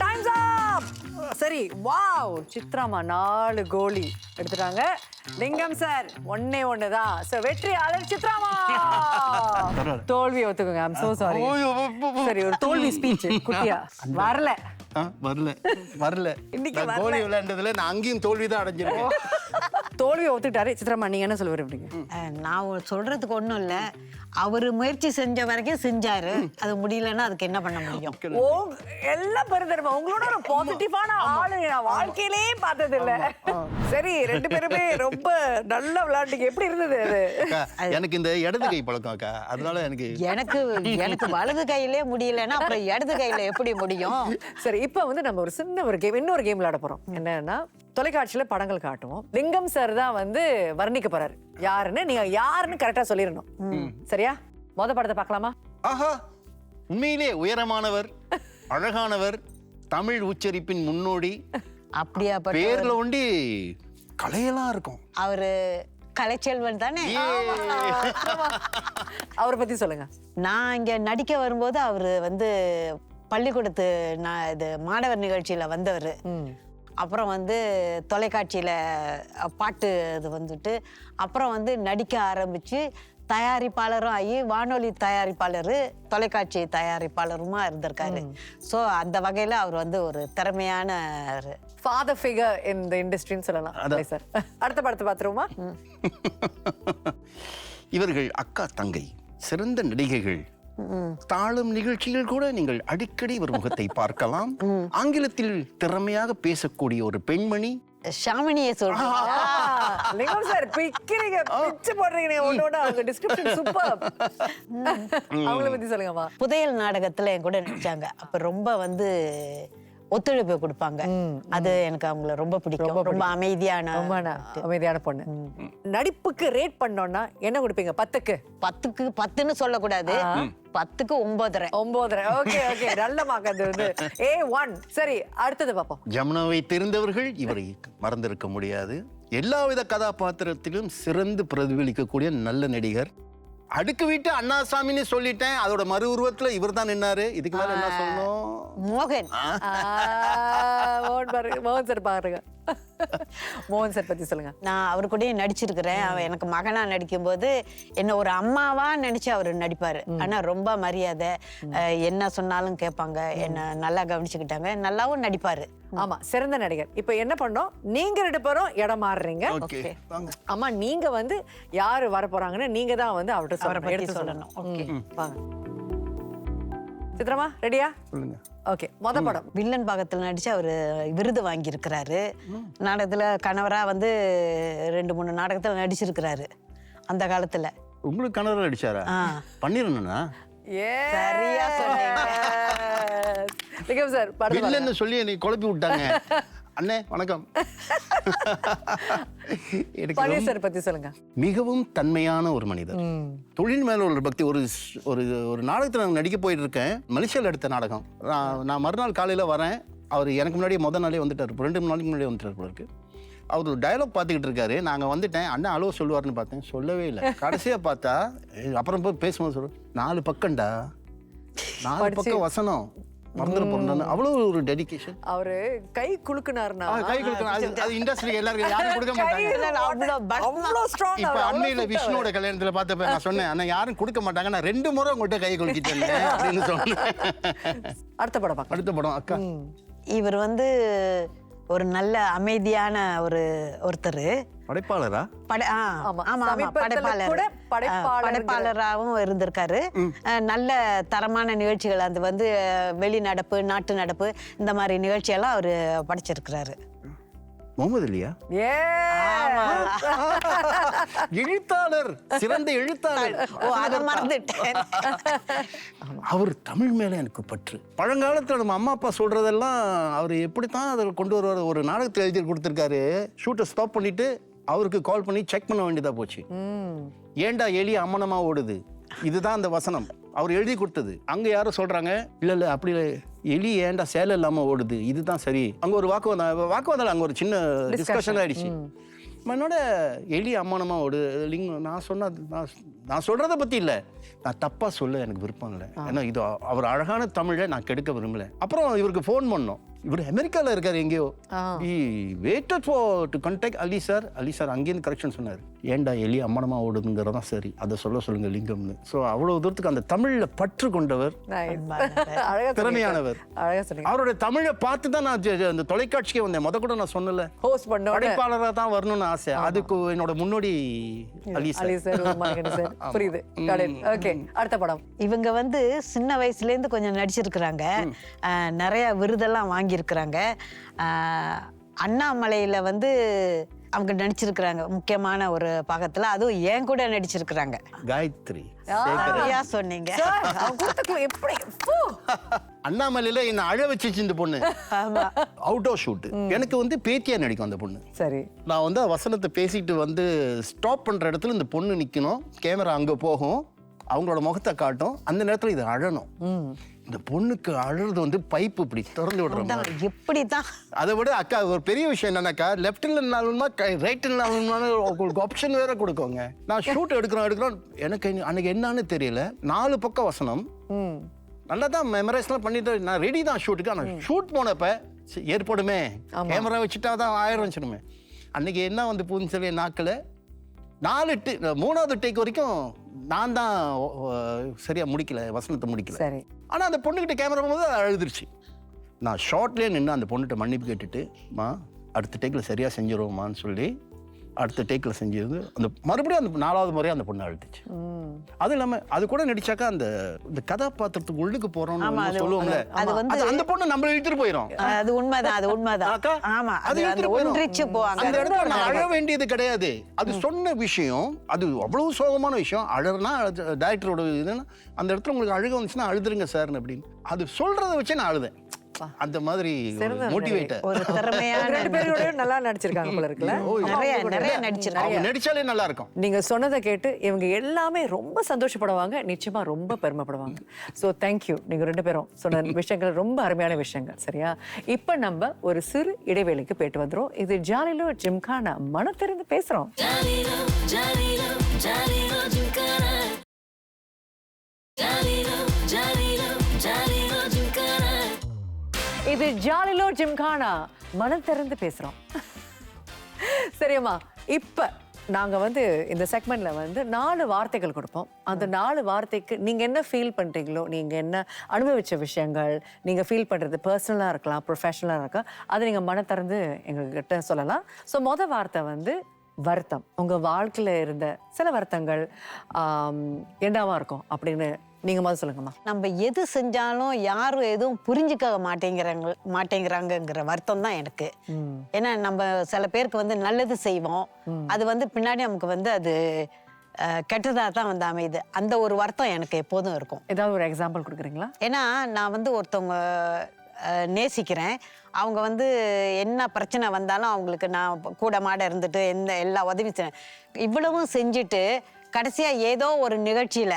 [SPEAKER 2] டைம்ஸ் அப். சரி, வாவ். சித்ராமா 4 கோலி எடுத்துட்டாங்க. லிங்கம் சார் ஒண்ணு தான். சோ வெற்றியாளர் சித்ராமா. தோல்வி ஒத்துக்குங்க. I'm so sorry. சரி, ஒரு தோல்வி ஸ்பீச் குட்டியா.
[SPEAKER 4] வரல.
[SPEAKER 2] இன்னைக்கு
[SPEAKER 4] கோலி விளையாண்டதுல நான் அங்கேயும் தோல்விதான் அடைஞ்சிருக்கேன்.
[SPEAKER 2] தோல்வியை ஒத்துக்கிட்டாரு. சித்ராமா, நீங்க என்ன சொல்ல விரும்புறீங்க?
[SPEAKER 3] நான் சொல்றதுக்கு ஒண்ணும் இல்ல. அவரு முயற்சி செஞ்ச வரைக்கும் செஞ்சாரு. அது முடியலன்னா அதுக்கு என்ன பண்ண முடியும்?
[SPEAKER 2] எல்லாம் பெருந்தருமா. உங்களோட ஒரு பாசிட்டிவான ஆளு நான் வாழ்க்கையிலே பார்த்தது இல்ல. சரி, 2 பேருமே ரொம்ப நல்லா விளையாட்டுங்க. எப்படி இருந்தது அது?
[SPEAKER 4] எனக்கு இந்த இடது கை பழக்கம் அக்கா, அதனால
[SPEAKER 3] எனக்கு வலது கையிலே முடியலன்னா அப்புறம் இடது கையில எப்படி முடியும்?
[SPEAKER 2] சரி, இப்ப வந்து நம்ம ஒரு சின்ன ஒரு கேம், இன்னொரு கேம் விளையாட போறோம். என்னன்னா, தொலைக்காட்சியில படங்கள் காட்டுவோம். லிங்கம் சார் தான் வந்து வர்ணிக்க போறாரு. யாருன்னு நீங்க யாருன்னு கரெக்டா சொல்லிடணும். சரியா? மொத படத்தை பார்க்கலாமா?
[SPEAKER 4] ஆஹா, உண்மையிலே உயரமானவர், அழகானவர், தமிழ் உச்சரிப்பின் முன்னோடி.
[SPEAKER 3] அப்படியா?
[SPEAKER 4] பேர்ல ஒண்டி கலையெல்லாம் இருக்கும்.
[SPEAKER 3] அவரு கலைச்செல்வன் தானே?
[SPEAKER 2] அவரை பத்தி சொல்லுங்க.
[SPEAKER 3] நான் இங்க நடிக்க வரும்போது அவரு வந்து பள்ளிக்கூடத்து இது மாணவர் நிகழ்ச்சியில வந்தவர். அப்புறம் வந்து தொலைக்காட்சியில பாட்டு இது வந்துட்டு அப்புறம் வந்து நடிக்க ஆரம்பிச்சு தயாரிப்பாளரும் ஆகி வானொலி தயாரிப்பாளர், தொலைக்காட்சி தயாரிப்பாளருமா இருந்திருக்காரு. ஸோ அந்த வகையில் அவர் வந்து ஒரு திறமையான
[SPEAKER 2] ஃபாதர் ஃபிகர் இந்த இண்டஸ்ட்ரின்னு சொல்லலாம் சார். அடுத்த படத்தை பார்த்துருவோமா?
[SPEAKER 4] இவர்கள் அக்கா தங்கை, சிறந்த நடிகைகள். தாளும் நிகழ்ச்சிகள் கூட நீங்கள் அடிக்கடி ஒரு முகத்தை பார்க்கலாம். ஆங்கிலத்தில் திறமையாக பேசக்கூடிய ஒரு பெண்மணி
[SPEAKER 3] ஷாமினியை சொல்றேன்.
[SPEAKER 2] லிங்கம் சார் பிக்கிறீங்க, பிச்சு போடுறீங்க ஒன்னோட. அவங்க டிஸ்கிரிப்ஷன் சூப்பர். அவங்கள பத்தி சொல்லுங்கம்மா.
[SPEAKER 3] புதையல் நாடகத்துல என் கூட நடிச்சாங்க. அப்ப ரொம்ப வந்து ஒத்துழைப்பு கொடுப்பாங்க. அது எனக்கு அவங்கள ரொம்ப பிடிக்கும். ரொம்ப அமைதியான
[SPEAKER 2] பொண்ணு. நடிப்புக்கு ரேட் பண்ணோம்னா என்ன கொடுப்பீங்க? 10க்கு
[SPEAKER 3] 10ன்னு சொல்லக்கூடாது, 10க்கு 9.5.
[SPEAKER 2] ஓகே ஓகே, நல்ல மார்க். அது வந்து A1. சரி, அடுத்தது பார்ப்போம்.
[SPEAKER 4] ஜமுனாவை தெரிந்தவர்கள் இவரை மறந்திருக்க முடியாது. எல்லாவித கதாபாத்திரத்திலும் சிறந்து பிரதிபலிக்கக்கூடிய நல்ல நடிகர். அடுக்கு வீட்டு அண்ணாசாமின்னு சொல்லிட்டேன், அதோட மறு உருவத்துல இவர் தான் நின்னாரு. இதுக்கு மேல என்ன சொல்லணும்?
[SPEAKER 3] மோகன்.
[SPEAKER 2] மோகன் சார் பாருங்க. மோகன் சார் பத்தி சொல்லுங்க.
[SPEAKER 3] நான் அவரு கூட நடிச்சிருக்கிறேன். அவன் எனக்கு மகனா நடிக்கும் போது என்ன ஒரு அம்மாவா நினைச்சு அவரு நடிப்பாரு. ஆனா ரொம்ப மரியாதை, என்ன சொன்னாலும் கேட்பாங்க, என்ன நல்லா கவனிச்சுக்கிட்டாங்க, நல்லாவும் நடிப்பாரு.
[SPEAKER 2] ஆமா, சிறந்த நடிகர். இப்ப என்ன பண்ணோம், நீங்க 2 பேரும் இடம் மாறுறீங்க. ஆமா, நீங்க வந்து யாரு வர போறாங்கன்னு நீங்க தான் வந்து அவர்கிட்ட எடுத்து சொல்லணும். ஓகே, வாங்க. சித்ரமா ரெடியா?
[SPEAKER 4] சொல்லுங்க.
[SPEAKER 2] ஓகே, மொத படம்.
[SPEAKER 3] வில்லன் பாகத்தில் நடிச்சு அவரு விருது வாங்கி இருக்கிறாரு. நாடகத்துல கணவரா வந்து 2-3 நாடகத்துல நடிச்சிருக்கிறாரு அந்த காலத்துல.
[SPEAKER 4] உங்களுக்கு கணவர் நடிச்சாரா? பண்ணிரணும்னா
[SPEAKER 3] சரியா சொன்னீங்க.
[SPEAKER 2] லிங்கம் சார்
[SPEAKER 4] இல்லன்னு சொல்லி என்னை குழப்பி விட்டாங்க. அண்ணே வணக்கம்.
[SPEAKER 2] சார் பத்தி சொல்லுங்க.
[SPEAKER 4] மிகவும் தன்மையான ஒரு மனிதர். தொழில் மேல ஒரு பக்தி. ஒரு ஒரு நாடகத்துல நான் நடிக்க போயிட்டு இருக்கேன். மலேசியால எடுத்த நாடகம். நான் மறுநாள் காலையில வரேன். அவர் எனக்கு முன்னாடியே முதல் நாளே வந்துட்டார். 2 நாளைக்கு முன்னாடியே வந்துட்டார் போல இருக்கு. அவர் ஒரு டயலாக் பார்த்துக்கிட்டு இருக்காரு. நாங்கள் வந்துட்டேன். அண்ணா அலோ சொல்லுவார்னு பார்த்தேன், சொல்லவே இல்லை. கடைசியாக பார்த்தா அப்புறம் போய் பேசும்போது சொல்லுவோம், 4 பக்கம்டா, 4 பக்கம் வசனம் மறந்துட போறேன். அவ்வளவு ஒரு டெடிகேஷன்.
[SPEAKER 2] அவரு கை குலுக்குனாருன்னா
[SPEAKER 4] கை குலுக்குனாரு. அது இண்டஸ்ட்ரி எல்லாருக்கும் யாரும் கொடுக்க மாட்டாங்க. இப்ப அண்மையில விஷ்ணுவோட கல்யாணத்துல பார்த்தப்ப நான் சொன்னேன், அண்ணா யாரும் கொடுக்க மாட்டாங்க, நான் 2 முறை உங்கள்கிட்ட கை குலுக்கிட்டேன் அப்படின்னு சொன்னேன்.
[SPEAKER 2] அடுத்த படம்
[SPEAKER 4] அக்கா.
[SPEAKER 3] இவர் வந்து ஒரு நல்ல அமைதியான ஒருத்தர்.
[SPEAKER 4] படைப்பாளரா?
[SPEAKER 3] படைப்பாளராகவும் இருந்திருக்காரு. நல்ல தரமான நிகழ்ச்சிகள், அது வந்து வெளி நடப்பு, நாட்டு நடப்பு, இந்த மாதிரி நிகழ்ச்சியெல்லாம் அவரு படைச்சிருக்கிறாரு.
[SPEAKER 4] முகமது இல்லையா? எழுத்தாளர், சிறந்த எழுத்தாளர்.
[SPEAKER 3] அதை மறந்துட்டேன்.
[SPEAKER 4] அவர் தமிழ் மேல எனக்கு பற்று. பழங்காலத்துல நம்ம அம்மா அப்பா சொல்றதெல்லாம் அவர் எப்படித்தான் அதை கொண்டு வருவார். ஒரு நாடகத்தை எழுதி கொடுத்திருக்காரு. ஷூட்டை ஸ்டாப் பண்ணிட்டு அவருக்கு கால் பண்ணி செக் பண்ண வேண்டியதா போச்சு. ஏண்டா எலி அம்மனமா ஓடுது, இதுதான் அந்த வசனம் அவர் எழுதி கொடுத்தது. அங்க யாரும் சொல்றாங்க, இல்ல அப்படி எலி ஏண்டா சேலை இல்லாம ஓடுது, இதுதான் சரி. அங்க ஒரு வாக்குவாதம், அங்க ஒரு சின்ன டிஸ்கஷன் ஆயிடுச்சு. என்னோட எலி அம்மானமா ஓடு லிங்கம். நான் சொல்றதை பத்தி இல்ல, நான் தப்பா சொல்ல எனக்கு விருப்பம் இல்லை. ஏன்னா இது அவர் அழகான தமிழை நான் கெடுக்க விரும்பல. அப்புறம் இவருக்கு ஃபோன் பண்ணோம். இவர் அமெரிக்கால இருக்காரு எங்கேயோ. Weighted for to contact Ali sir. Ali sir அங்கேருந்து கரெக்ஷன் சொன்னார், ஏண்டா எலி அம்மனமா ஓடுதுங்கிறதா சரி, அதை சொல்லுங்க லிங்கம்னு. ஸோ அவ்வளவு தூரத்துக்கு அந்த தமிழ்ல பற்று கொண்டவர், திறமையானவர். அவருடைய தமிழை பார்த்து தான் நான் அந்த தொலைக்காட்சிக்கு வந்தேன். கூட நான் சொன்னல,
[SPEAKER 2] ஹோஸ்ட் பண்ண
[SPEAKER 4] படைப்பாளராக தான் வரணும்னு ஆசை. அதுக்கு என்னோட முன்னோடி அலி சார்.
[SPEAKER 2] புரியுது. ஓகே, அடுத்த படம்.
[SPEAKER 3] இவங்க வந்து சின்ன வயசுல இருந்து கொஞ்சம் நடிச்சிருக்கிறாங்க. நிறைய விருதெல்லாம் வாங்கி இருக்கிறாங்க. அண்ணாமலையில வந்து அவங்க நடிச்சிருக்கிறாங்க முக்கியமான ஒரு பாகத்துல. அதுவும் ஏன் கூட நடிச்சிருக்கிறாங்க.
[SPEAKER 4] காயத்ரி.
[SPEAKER 3] சொன்னீங்க.
[SPEAKER 4] அண்ணாமலையில என்ன அழ வச்சிச்சு இந்த பொண்ணு. Out of shoot. எனக்கு வந்து பேத்தியா நடிக்கும் அந்த பொண்ணு.
[SPEAKER 2] சரி,
[SPEAKER 4] நான் வந்து வசனத்தை பேசிட்டு வந்து ஸ்டாப் பண்ற இடத்துல இந்த பொண்ணு நிக்கணும். கேமரா அங்க போகும், அவங்களோட முகத்தை காட்டும். அந்த நேரத்துல இது அழணும். இந்த பொண்ணுக்கு அழுறது வந்து பைப்பு இப்படி திறந்து விடுறோம்.
[SPEAKER 3] எப்படிதான்.
[SPEAKER 4] அதை விட அக்கா ஒரு பெரிய விஷயம் என்னன்னாக்கா, லெஃப்ட்ல இருந்தாலுமா ரைட்ல இருந்தாலும் உங்களுக்கு ஆப்ஷன் வேற கொடுக்கோங்க. நான் ஷூட் எடுக்கிறோம். எனக்கு அன்னைக்கு என்னன்னு தெரியல. 4 பக்கம் வசனம் நல்லா தான் மெமரைஸ்லாம் பண்ணிட்டு நான் ரெடி தான் ஷூட்டுக்கு. ஆனால் ஷூட் போனப்ப ஏற்படுமே, கேமரா வச்சுட்டா தான் 1000 வச்சிடுமே. அன்னைக்கு என்ன வந்து பூஞ்சலி நாக்கில் மூணாவது டேக் வரைக்கும் நான் தான் சரியா முடிக்கல, வசனத்தை முடிக்கல.
[SPEAKER 2] சரி.
[SPEAKER 4] ஆனா அந்த பொண்ணுகிட்ட கேமரா போகும்போது அது அழுதுருச்சு. நான் ஷார்ட்லேயே நின்று அந்த பொண்ணுகிட்ட மன்னிப்பு கேட்டுட்டு, மா அடுத்த டேக்கில் சரியா செஞ்சிருவோமான்னு சொல்லி அடுத்த டேக்கில் செஞ்சது அந்த மறுபடியும் அந்த 4வது முறையாக அந்த பொண்ணு அழுதுச்சு. அது இல்லாமல் அது கூட நடிச்சாக்கா இந்த கதாபாத்திரத்துக்கு உள்ளுக்கு போறோம்னு சொல்லுவாங்க,
[SPEAKER 3] அது வந்து
[SPEAKER 4] அந்த பொண்ணு நம்மள இழுத்துட்டு போயிடும்.
[SPEAKER 3] அது உண்மைதான். ஆமா, அது ஒன்றிச்சு போவாங்க.
[SPEAKER 4] அந்த இடத்துல நான் அழ வேண்டியது கிடையாது. அது சொன்ன விஷயம் அது அவ்வளவு சோகமான விஷயம். அழறனா டைரக்டரோட இதுன்னா அந்த இடத்துல உங்களுக்கு அழுக வந்துச்சுன்னா அழுதுருங்க சார் அப்படின்னு அது சொல்றதை வச்சு நான் அழுதேன். அந்த மாதிரி மோட்டிவேட்டர்
[SPEAKER 3] ஒரு திறமையான
[SPEAKER 2] 2 பேரோட நல்லா நடிச்சிருக்காங்க போல இருக்குல்ல.
[SPEAKER 3] நிறைய நடிச்சிருக்காங்க.
[SPEAKER 4] நடிச்சாலே நல்லா இருக்கும்.
[SPEAKER 2] நீங்க சொன்னதை கேட்டு இவங்க எல்லாமே ரொம்ப சந்தோஷப்படுவாங்க, நிச்சயமா ரொம்ப பெருமைப்படுவாங்க. So thank you. நீங்க 2 பேரும் சொன்ன விஷயங்கள் ரொம்ப அருமையான விஷயங்கள். சரியா, இப்ப நம்ம ஒரு சிறு இடைவேளைக்கு போயிட்டு வந்துரும். இது ஜாலிலோ ஜிம்கானா, மனம் திறந்து பேசுறோம். இது ஜாலிலோ ஜிம்கானா, மனம் திறந்து பேசுறோம். சரியாம்மா, இப்ப நாங்க வந்து இந்த செக்மெண்ட்ல வந்து 4 வார்த்தைகள் கொடுப்போம். அந்த 4 வார்த்தைக்கு நீங்க என்ன ஃபீல் பண்றீங்களோ, நீங்க என்ன அனுபவிச்ச விஷயங்கள், நீங்க ஃபீல் பண்றது பர்சனலா இருக்கலாம், ப்ரொஃபஷனலா இருக்கலாம், அதை நீங்க மனம் திறந்து எங்ககிட்ட சொல்லலாம். ஸோ மொதல் வார்த்தை வந்து வருத்தம். உங்க வாழ்க்கையில இருந்த சில வருத்தங்கள் என்னவா இருக்கும் அப்படின்னு நீங்க முதல்ல சொல்லுங்கம்மா.
[SPEAKER 3] நம்ம எது செஞ்சாலும் யாரும் எதுவும் புரிஞ்சுக்க மாட்டேங்கிறாங்கங்கிற வருத்தம் தான் எனக்கு. ஏன்னா நம்ம சில பேருக்கு வந்து நல்லது செய்வோம், அது வந்து பின்னாடி நமக்கு வந்து அது கெட்டதாக தான் வந்து அமையுது. அந்த ஒரு வருத்தம் எனக்கு எப்போதும் இருக்கும்.
[SPEAKER 2] ஏதாவது ஒரு எக்ஸாம்பிள் கொடுக்குறீங்களா?
[SPEAKER 3] ஏன்னா நான் வந்து ஒருத்தவங்க நேசிக்கிறேன், அவங்க வந்து என்ன பிரச்சனை வந்தாலும் அவங்களுக்கு நான் கூட மாட இருந்துட்டு எல்லா உதவி இவ்வளவும் செஞ்சுட்டு கடைசியாக ஏதோ ஒரு நிகழ்ச்சியில்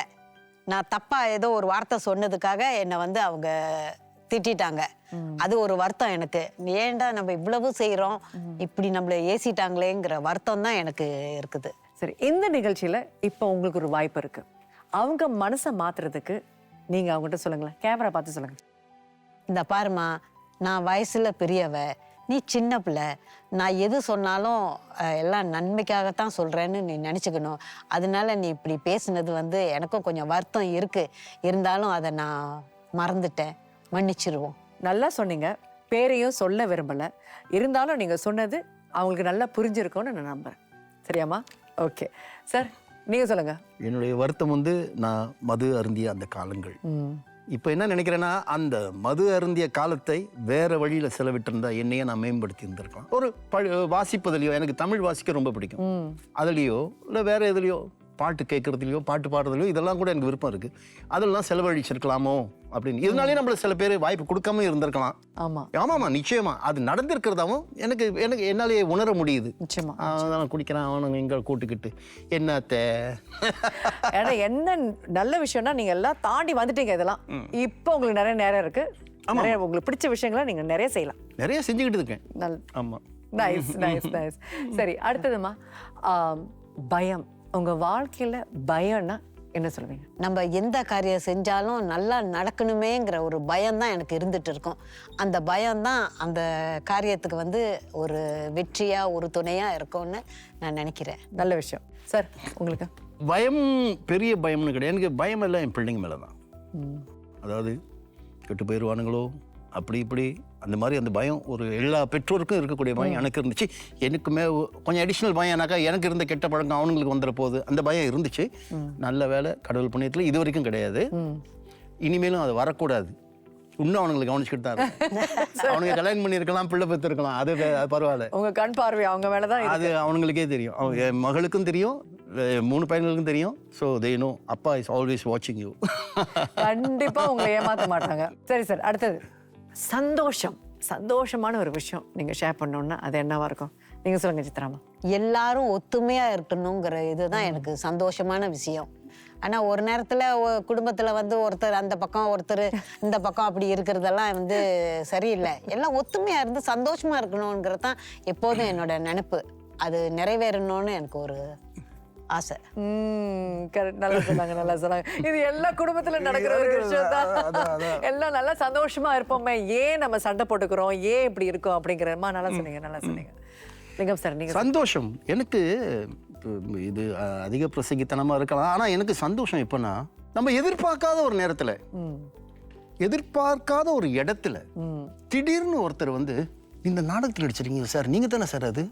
[SPEAKER 3] நான் தப்பாக ஏதோ ஒரு வார்த்தை சொன்னதுக்காக என்னை வந்து அவங்க திட்டாங்க. அது ஒரு வருத்தம் எனக்கு. ஏன்டா நம்ம இவ்வளவு செய்கிறோம், இப்படி நம்மளை ஏசிட்டாங்களேங்கிற வருத்தம் தான் எனக்கு இருக்குது.
[SPEAKER 2] சரி, இந்த நிகழ்ச்சியில் இப்போ உங்களுக்கு ஒரு வாய்ப்பு இருக்கு. அவங்க மனசை மாத்துறதுக்கு நீங்கள் அவங்ககிட்ட சொல்லுங்களேன், கேமரா பார்த்து சொல்லுங்க.
[SPEAKER 3] இந்த பாருமா, நான் வயசில் பெரியவ, நீ சின்ன பிள்ளை, நான் எது சொன்னாலும் எல்லாம் நன்மைக்காகத்தான் சொல்கிறேன்னு நீ நினச்சிக்கணும். அதனால நீ இப்படி பேசுனது வந்து எனக்கும் கொஞ்சம் வருத்தம் இருக்குது, இருந்தாலும் அதை நான் மறந்துட்டேன், மன்னிச்சிருவோம்.
[SPEAKER 2] நல்லா சொன்னீங்க. பேரையும் சொல்ல விரும்பலை, இருந்தாலும் நீங்கள் சொன்னது அவங்களுக்கு நல்லா புரிஞ்சிருக்கும்னு நான் நம்புகிறேன். சரியாம்மா? ஓகே சார், நீங்கள் சொல்லுங்கள்.
[SPEAKER 4] என்னுடைய வருத்தம் வந்து நான் மது அருந்திய அந்த காலங்கள். இப்போ என்ன நினைக்கிறேன்னா, அந்த மது அருந்திய காலத்தை வேற வழியில செலவிட்டிருந்தா என்னையே நான் மேம்படுத்தி இருந்திருக்கலாம். ஒரு வாசிப்பதுலையோ, எனக்கு தமிழ் வாசிக்க ரொம்ப பிடிக்கும், அதுலேயோ இல்லை வேற எதுலையோ பாட்டு கேட்கறதுலையோ பாட்டு பாடுறதுலையோ இதெல்லாம் கூட எனக்கு விருப்பம் இருக்கு. அதெல்லாம் செலவழிச்சிருக்கலாமோ அப்படின்னு. இதனாலே நம்மள சில பேர் வாய்ப்பு கொடுக்காம இருந்திருக்கலாம். ஆமாமா, நிச்சயமா அது நடந்திருக்கிறதாவும் எனக்கு என்னாலேயே உணர முடியுது.
[SPEAKER 2] நிச்சயமா
[SPEAKER 4] அவன் குடிக்கிறான், அவனை எங்க கூட்டுக்கிட்டு என்னத்த
[SPEAKER 2] என்ன நல்ல விஷயம்னா நீங்க எல்லாம் தாண்டி வந்துட்டீங்க. இதெல்லாம் இப்போ உங்களுக்கு நிறைய நேரம் இருக்கு, நிறைய உங்களுக்கு பிடிச்ச விஷயங்களை நீங்க நிறைய செய்யலாம்.
[SPEAKER 4] நிறைய செஞ்சுக்கிட்டு இருக்கேன். ஆமா,
[SPEAKER 2] நைஸ் நைஸ் நைஸ். சரி, அடுத்ததுமா பயம். உங்க வாழ்க்கையில பயம்னா என்ன சொல்லுவீங்க?
[SPEAKER 3] நம்ம எந்த காரியம் செஞ்சாலும் நல்லா நடக்கணுமேங்கிற ஒரு பயம்தான் எனக்கு இருந்துட்டு இருக்கும். அந்த பயம்தான் அந்த காரியத்துக்கு வந்து ஒரு வெற்றியா ஒரு துணையா இருக்கும்னு நான் நினைக்கிறேன்.
[SPEAKER 2] நல்ல விஷயம் சார். உங்களுக்கு
[SPEAKER 4] பயம் பெரிய பயம்னு கிடையாது. எனக்கு பயம் எல்லாம் என் பிள்ளைங்க மேலே தான். அதாவது கெட்டு போயிடுவானுங்களோ அப்படி இப்படி அந்த மாதிரி அந்த பயம் ஒரு எல்லா பெற்றோருக்கும் இருக்கக்கூடிய பயம் எனக்கு இருந்துச்சு. எனக்குமே கொஞ்சம் அடிஷ்னல் பயம் ஏன்னாக்கா எனக்கு இருந்த கெட்ட பழக்கம் அவனுங்களுக்கு வந்துட போகுது, அந்த பயம் இருந்துச்சு. நல்ல வேலை, கடவுள் புண்ணியத்தில் இது வரைக்கும் கிடையாது, இனிமேலும் அது வரக்கூடாது. இன்னும் அவனுங்களுக்கு கவனிச்சுக்கிட்டு தான் இருக்கு. அவனுங்க கல்யாணம் பண்ணியிருக்கலாம், பிள்ளை பெற்றிருக்கலாம், அது பரவாயில்ல.
[SPEAKER 2] உங்க கண் பார்வை அவங்க மேலதான்
[SPEAKER 4] அது அவனுங்களுக்கே தெரியும். என் மகளுக்கும் தெரியும், 3 பையன்களுக்கும் தெரியும். ஸோ தே நோ அப்பா இஸ் ஆல்வேஸ் வாட்சிங் யூ.
[SPEAKER 2] கண்டிப்பா உங்களை ஏமாற்ற மாட்டாங்க. சரி சார், அடுத்தது சந்தோஷம். சந்தோஷமான ஒரு விஷயம் நீங்க ஷேர் பண்ணோம்னா அது என்னவா இருக்கும்? நீங்க சொல்லுங்க சித்ராமா.
[SPEAKER 3] எல்லாரும் ஒத்துமையா இருக்கணுங்கிற இதுதான் எனக்கு சந்தோஷமான விஷயம். ஆனா ஒரு நேரத்துல குடும்பத்துல வந்து ஒருத்தர் அந்த பக்கம் ஒருத்தர் இந்த பக்கம் அப்படி இருக்கிறதெல்லாம் வந்து சரியில்லை. எல்லாம் ஒத்துமையா இருந்து சந்தோஷமா இருக்கணுங்கிறது தான் எப்போதும் என்னோட நினைப்பு. அது நிறைவேறணும்னு எனக்கு ஒரு ஆசை.
[SPEAKER 2] நல்லா சொன்னாங்க, நல்லா சொன்னாங்க. இது எல்லா குடும்பத்துல நடக்கிற ஒரு விஷயம் தான். எல்லாம் நல்லா சந்தோஷமா இருப்போமே, ஏன் நம்ம சண்டை போட்டுக்கிறோம், ஏன் இப்படி இருக்கோம் அப்படிங்கிறமா. நல்லா சொன்னீங்க, நல்லா சொன்னீங்க. லிங்கம் சார், நீங்க.
[SPEAKER 4] சந்தோஷம் எனக்கு இது அதிக பிரசங்கித்தனமாக இருக்கலாம். ஆனால் எனக்கு சந்தோஷம் எப்போன்னா, நம்ம எதிர்பார்க்காத ஒரு நேரத்தில், எதிர்பார்க்காத ஒரு இடத்துல திடீர்னு ஒருத்தர் வந்து இந்த நாடகத்தில் நடிச்சிருக்கீங்க சார், நீங்கள் தானே சார் அது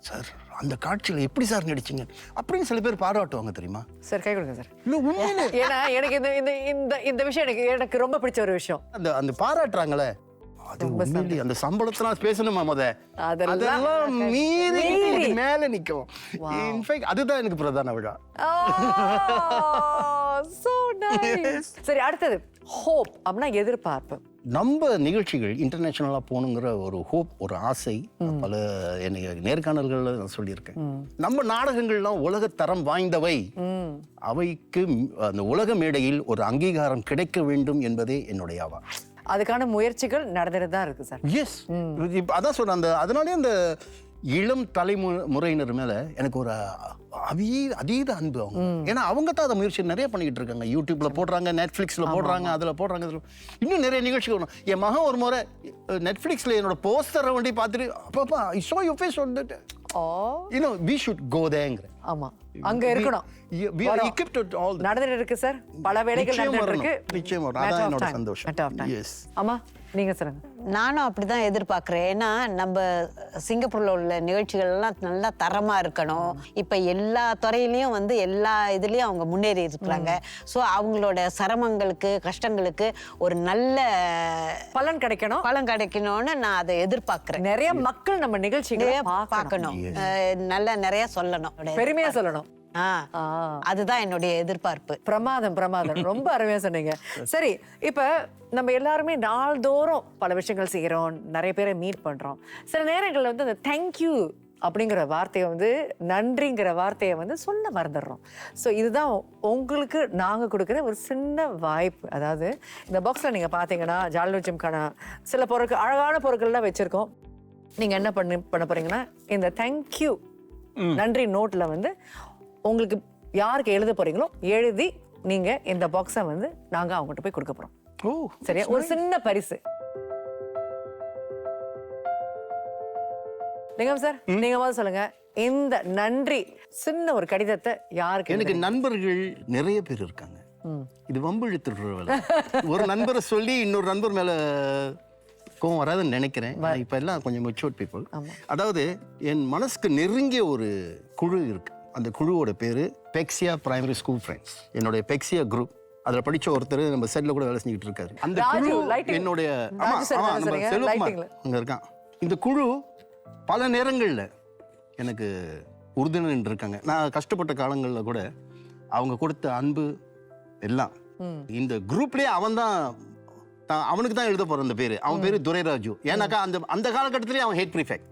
[SPEAKER 4] சார், அந்த காட்சியில் எப்படி சார் நடிச்சிங்க அப்படின்னு சில பேர் பாராட்டுவாங்க தெரியுமா
[SPEAKER 2] சார். கை கொடுங்க சார்.
[SPEAKER 4] இல்லை உண்மையிலே
[SPEAKER 2] ஏன்னா எனக்கு இந்த விஷயம் எனக்கு ரொம்ப பிடிச்ச ஒரு விஷயம்.
[SPEAKER 4] அந்த பாராட்டுறாங்களே, அது உண்மையிலே அந்த சம்பளத்தெல்லாம் பேசணுமா அதெல்லாம் மீறி மேல நிக்கும். இன்ஃபேக்ட் அதுதான் எனக்கு பிரதான விழா.
[SPEAKER 2] சரி, அடுத்தது ஹோப் அப்படின்னா எதிர்பார்ப்பு.
[SPEAKER 4] நம்ம நிகழ்ச்சிகள் இன்டர்நேஷனலா போகணுங்கிற ஒரு ஹோப், ஒரு ஆசை பல நேர்காணல்கள்ல நான் சொல்லியிருக்கேன். நம்ம நாடகங்கள்லாம் உலக தரம் வாய்ந்தவை, அவைக்கு அந்த உலக மேடையில் ஒரு அங்கீகாரம் கிடைக்க வேண்டும் என்பதே என்னுடைய ஆவா.
[SPEAKER 2] அதுக்கான முயற்சிகள் நடந்துட்டு தான் இருக்கு சார்.
[SPEAKER 4] எஸ், அதான் சொல்றேன். அதனாலே அந்த இளம் தலைமுறையினர் மேல எனக்கு ஒரு அதீத அன்பு அவங்க. ஏன்னா அவங்க தான் அதை முயற்சி நிறைய பண்ணிக்கிட்டு இருக்காங்க. யூடியூப்ல போடுறாங்க, நெட்ஃபிளிக்ஸ்ல போடுறாங்க, அதுல போடுறாங்க, இன்னும் நிறைய நிகழ்ச்சி வரும். என் மகன் ஒரு முறை நெட்ஃபிளிக்ஸ்ல என்னோட போஸ்டரை வண்டி பார்த்துட்டு, அப்பா ஐ saw your face on that. We should go there.
[SPEAKER 2] ஆமா, அங்க இருக்கணும்.
[SPEAKER 4] We are equipped with all that.
[SPEAKER 2] நடந்துட்டு இருக்கு சார், பல வேலைகள் நடந்துட்டு இருக்கு.
[SPEAKER 4] நிச்சயமா அதான் என்னோட சந்தோஷம். எஸ்,
[SPEAKER 2] ஆமா, நீங்க சொல்லுங்க.
[SPEAKER 3] நானும் அப்படிதான் எதிர்பார்க்கிறேன். ஏன்னா நம்ம சிங்கப்பூர்ல உள்ள நிகழ்ச்சிகள் எல்லாம் நல்லா தரமா இருக்கணும். இப்ப எல்லா துறையிலயும் வந்து எல்லா இதுலயும் அவங்க முன்னேறி இருக்கிறாங்க. ஸோ அவங்களோட சிரமங்களுக்கு, கஷ்டங்களுக்கு ஒரு நல்ல
[SPEAKER 2] பலன்
[SPEAKER 3] கிடைக்கணும்னு நான் அதை எதிர்பார்க்கிறேன்.
[SPEAKER 2] நிறைய மக்கள் நம்ம நிகழ்ச்சிகளை
[SPEAKER 3] பார்க்கணும், நல்லா நிறைய சொல்லணும்,
[SPEAKER 2] பெருமையா சொல்லணும்.
[SPEAKER 3] அதுதான் என்னுடைய எதிர்பார்ப்பு.
[SPEAKER 2] பிரமாதம். ரொம்ப அருமையா சொன்னீங்க. சரி, இப்ப நம்ம எல்லாருமே நாள்தோறும் பல விஷயங்கள் செய்யறோம், நிறைய பேரை மீட் பண்றோம். சில நேரங்கள்ல வந்து அந்த தேங்க்யூ அப்படிங்கிற வார்த்தையை வந்து, நன்றிங்கிற வார்த்தையை வந்து சொல்ல மறந்துடுறோம். ஸோ இதுதான் உங்களுக்கு நாங்கள் கொடுக்குற ஒரு சின்ன வாய்ப்பு. அதாவது இந்த பாக்ஸில் நீங்கள் பார்த்தீங்கன்னா ஜாலிலோ ஜிம்கானா சில பொருட்கள், அழகான பொருட்கள்லாம் வச்சுருக்கோம். நீங்கள் என்ன பண்ண போறீங்கன்னா, இந்த தேங்க்யூ நன்றி நோட்டில் வந்து உங்களுக்கு யாருக்கு எழுத போறீங்களோ எழுதி நீங்க இந்த பாக்ஸை வந்து நாங்க அவங்ககிட்ட போய் கொடுக்க போறோம். சரியா? ஒரு சின்ன பரிசு. லிங்கம் சார், நீங்க வந்து சொல்லுங்க, இந்த நன்றி சின்ன ஒரு கடிதத்தை யாருக்கு?
[SPEAKER 4] எனக்கு நண்பர்கள் நிறைய பேர் இருக்காங்க. இது வம்பு இழுத்துடுற ஒரு நண்பரை சொல்லி இன்னொரு நண்பர் மேல கோவம் வராதுன்னு நினைக்கிறேன். இப்ப எல்லாம் கொஞ்சம் மெச்சூர்ட் பீப்புள். அதாவது என் மனசுக்கு நெருங்கிய ஒரு குழு இருக்கு. அந்த குழுவோட பேரு பெக்சியா பிரைமரி ஸ்கூல் ஃப்ரெண்ட்ஸ். என்னுடைய பெக்சியா குரூப், அதுல படிச்ச ஒருத்தர் நம்ம செட்ல கூட வேலை செஞ்சுட்டு இருக்காரு. அந்த குழு என்னுடைய செல்வகுமார் அங்க இருக்கான். இந்த குழு பல நேரங்கள்ல எனக்கு உறுதுணை இருக்காங்க. நான் கஷ்டப்பட்ட காலங்கள்ல கூட அவங்க கொடுத்த அன்பு எல்லாம். இந்த குரூப்லயே அவனுக்கு தான் எழுத போற அந்த பேரு. அவன் பேரு துரைராஜு. ஏன்னாக்கா அந்த காலகட்டத்திலேயே அவன் ஹேட் ப்ரீஃபெக்ட்.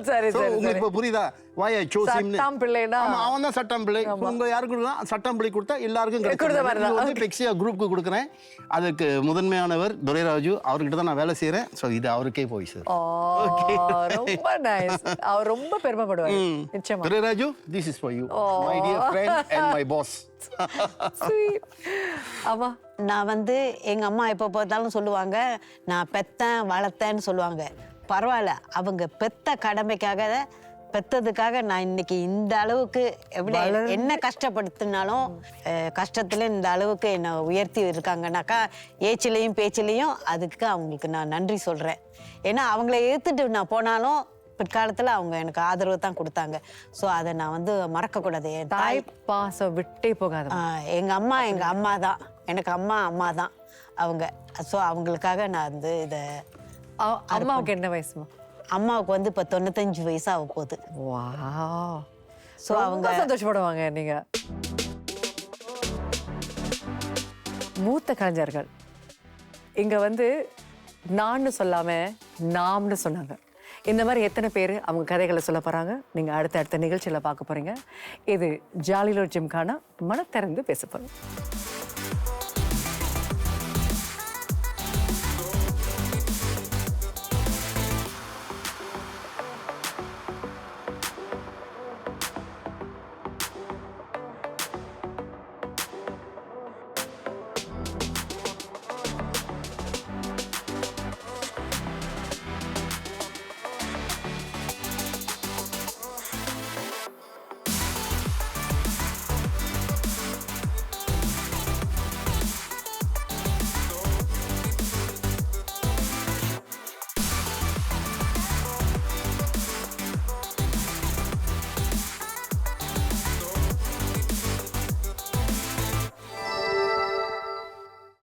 [SPEAKER 2] சரி,
[SPEAKER 4] உங்களுக்கு இப்ப புரியுதா? why I chose him?
[SPEAKER 2] சட்டம் பிள்ளைனா
[SPEAKER 4] அவன் தான் சட்டம் பிள்ளை. உங்க யாருக்கு சட்டம் பிள்ளை கொடுத்தா எல்லாருக்கும் கிடைக்கும். பெக்சியா குரூப்க்கு கொடுக்குறேன். அதுக்கு முதன்மையானவர் துரைராஜு. அவர்கிட்ட தான் நான் வேலை செய்யறேன். சோ இது அவருக்கே போய் சார்.
[SPEAKER 2] ரொம்ப நைஸ். அவர் ரொம்ப பெருமைப்படுவார். நிச்சயமா.
[SPEAKER 4] Durairaju, this is for you, my dear friend and my boss.
[SPEAKER 3] ஆமா, நான் வந்து எங்க அம்மா எப்போ பார்த்தாலும் சொல்லுவாங்க, நான் பெத்தேன் வளர்த்தேன்னு சொல்லுவாங்க. பரவாயில்ல, அவங்க பெத்த கடமைக்காக, பெத்ததுக்காக நான் இன்னைக்கு இந்த அளவுக்கு எப்படி என்ன கஷ்டப்படுத்தினாலும் கஷ்டத்துல இந்த அளவுக்கு என்னை உயர்த்தி இருக்காங்கனாக்கா, ஏச்சிலையும் பேச்சிலையும் அதுக்கு அவங்களுக்கு நான் நன்றி சொல்றேன். ஏன்னா அவங்கள எதிர்த்துட்டு நான் போனாலும் பிற்காலத்தில் அவங்க எனக்கு ஆதரவு தான் கொடுத்தாங்க. ஸோ அதை நான் வந்து மறக்கக்கூடாது. என்
[SPEAKER 2] தாய் பாசம் விட்டே போகாது.
[SPEAKER 3] எங்கள் அம்மா தான் எனக்கு அம்மா தான் அவங்க. ஸோ அவங்களுக்காக நான் வந்து இதை.
[SPEAKER 2] அம்மாவுக்கு என்ன வயசுமா?
[SPEAKER 3] அம்மாவுக்கு வந்து இப்போ 95 வயசாக போகுது.
[SPEAKER 2] ஸோ அவங்க சந்தோஷப்படுவாங்க. நீங்கள் மூத்த கலைஞர்கள் இங்கே வந்து நான்னு சொல்லாமல் நாம்னு சொன்னாங்க. இந்த மாதிரி எத்தனை பேர் அவங்க கதைகளை சொல்ல போகிறாங்க நீங்கள் அடுத்த நிகழ்ச்சியில் பார்க்க போகிறீங்க. இது ஜாலிலோ ஜிம்கானா, மனத்திறந்து பேச போகிறோம்.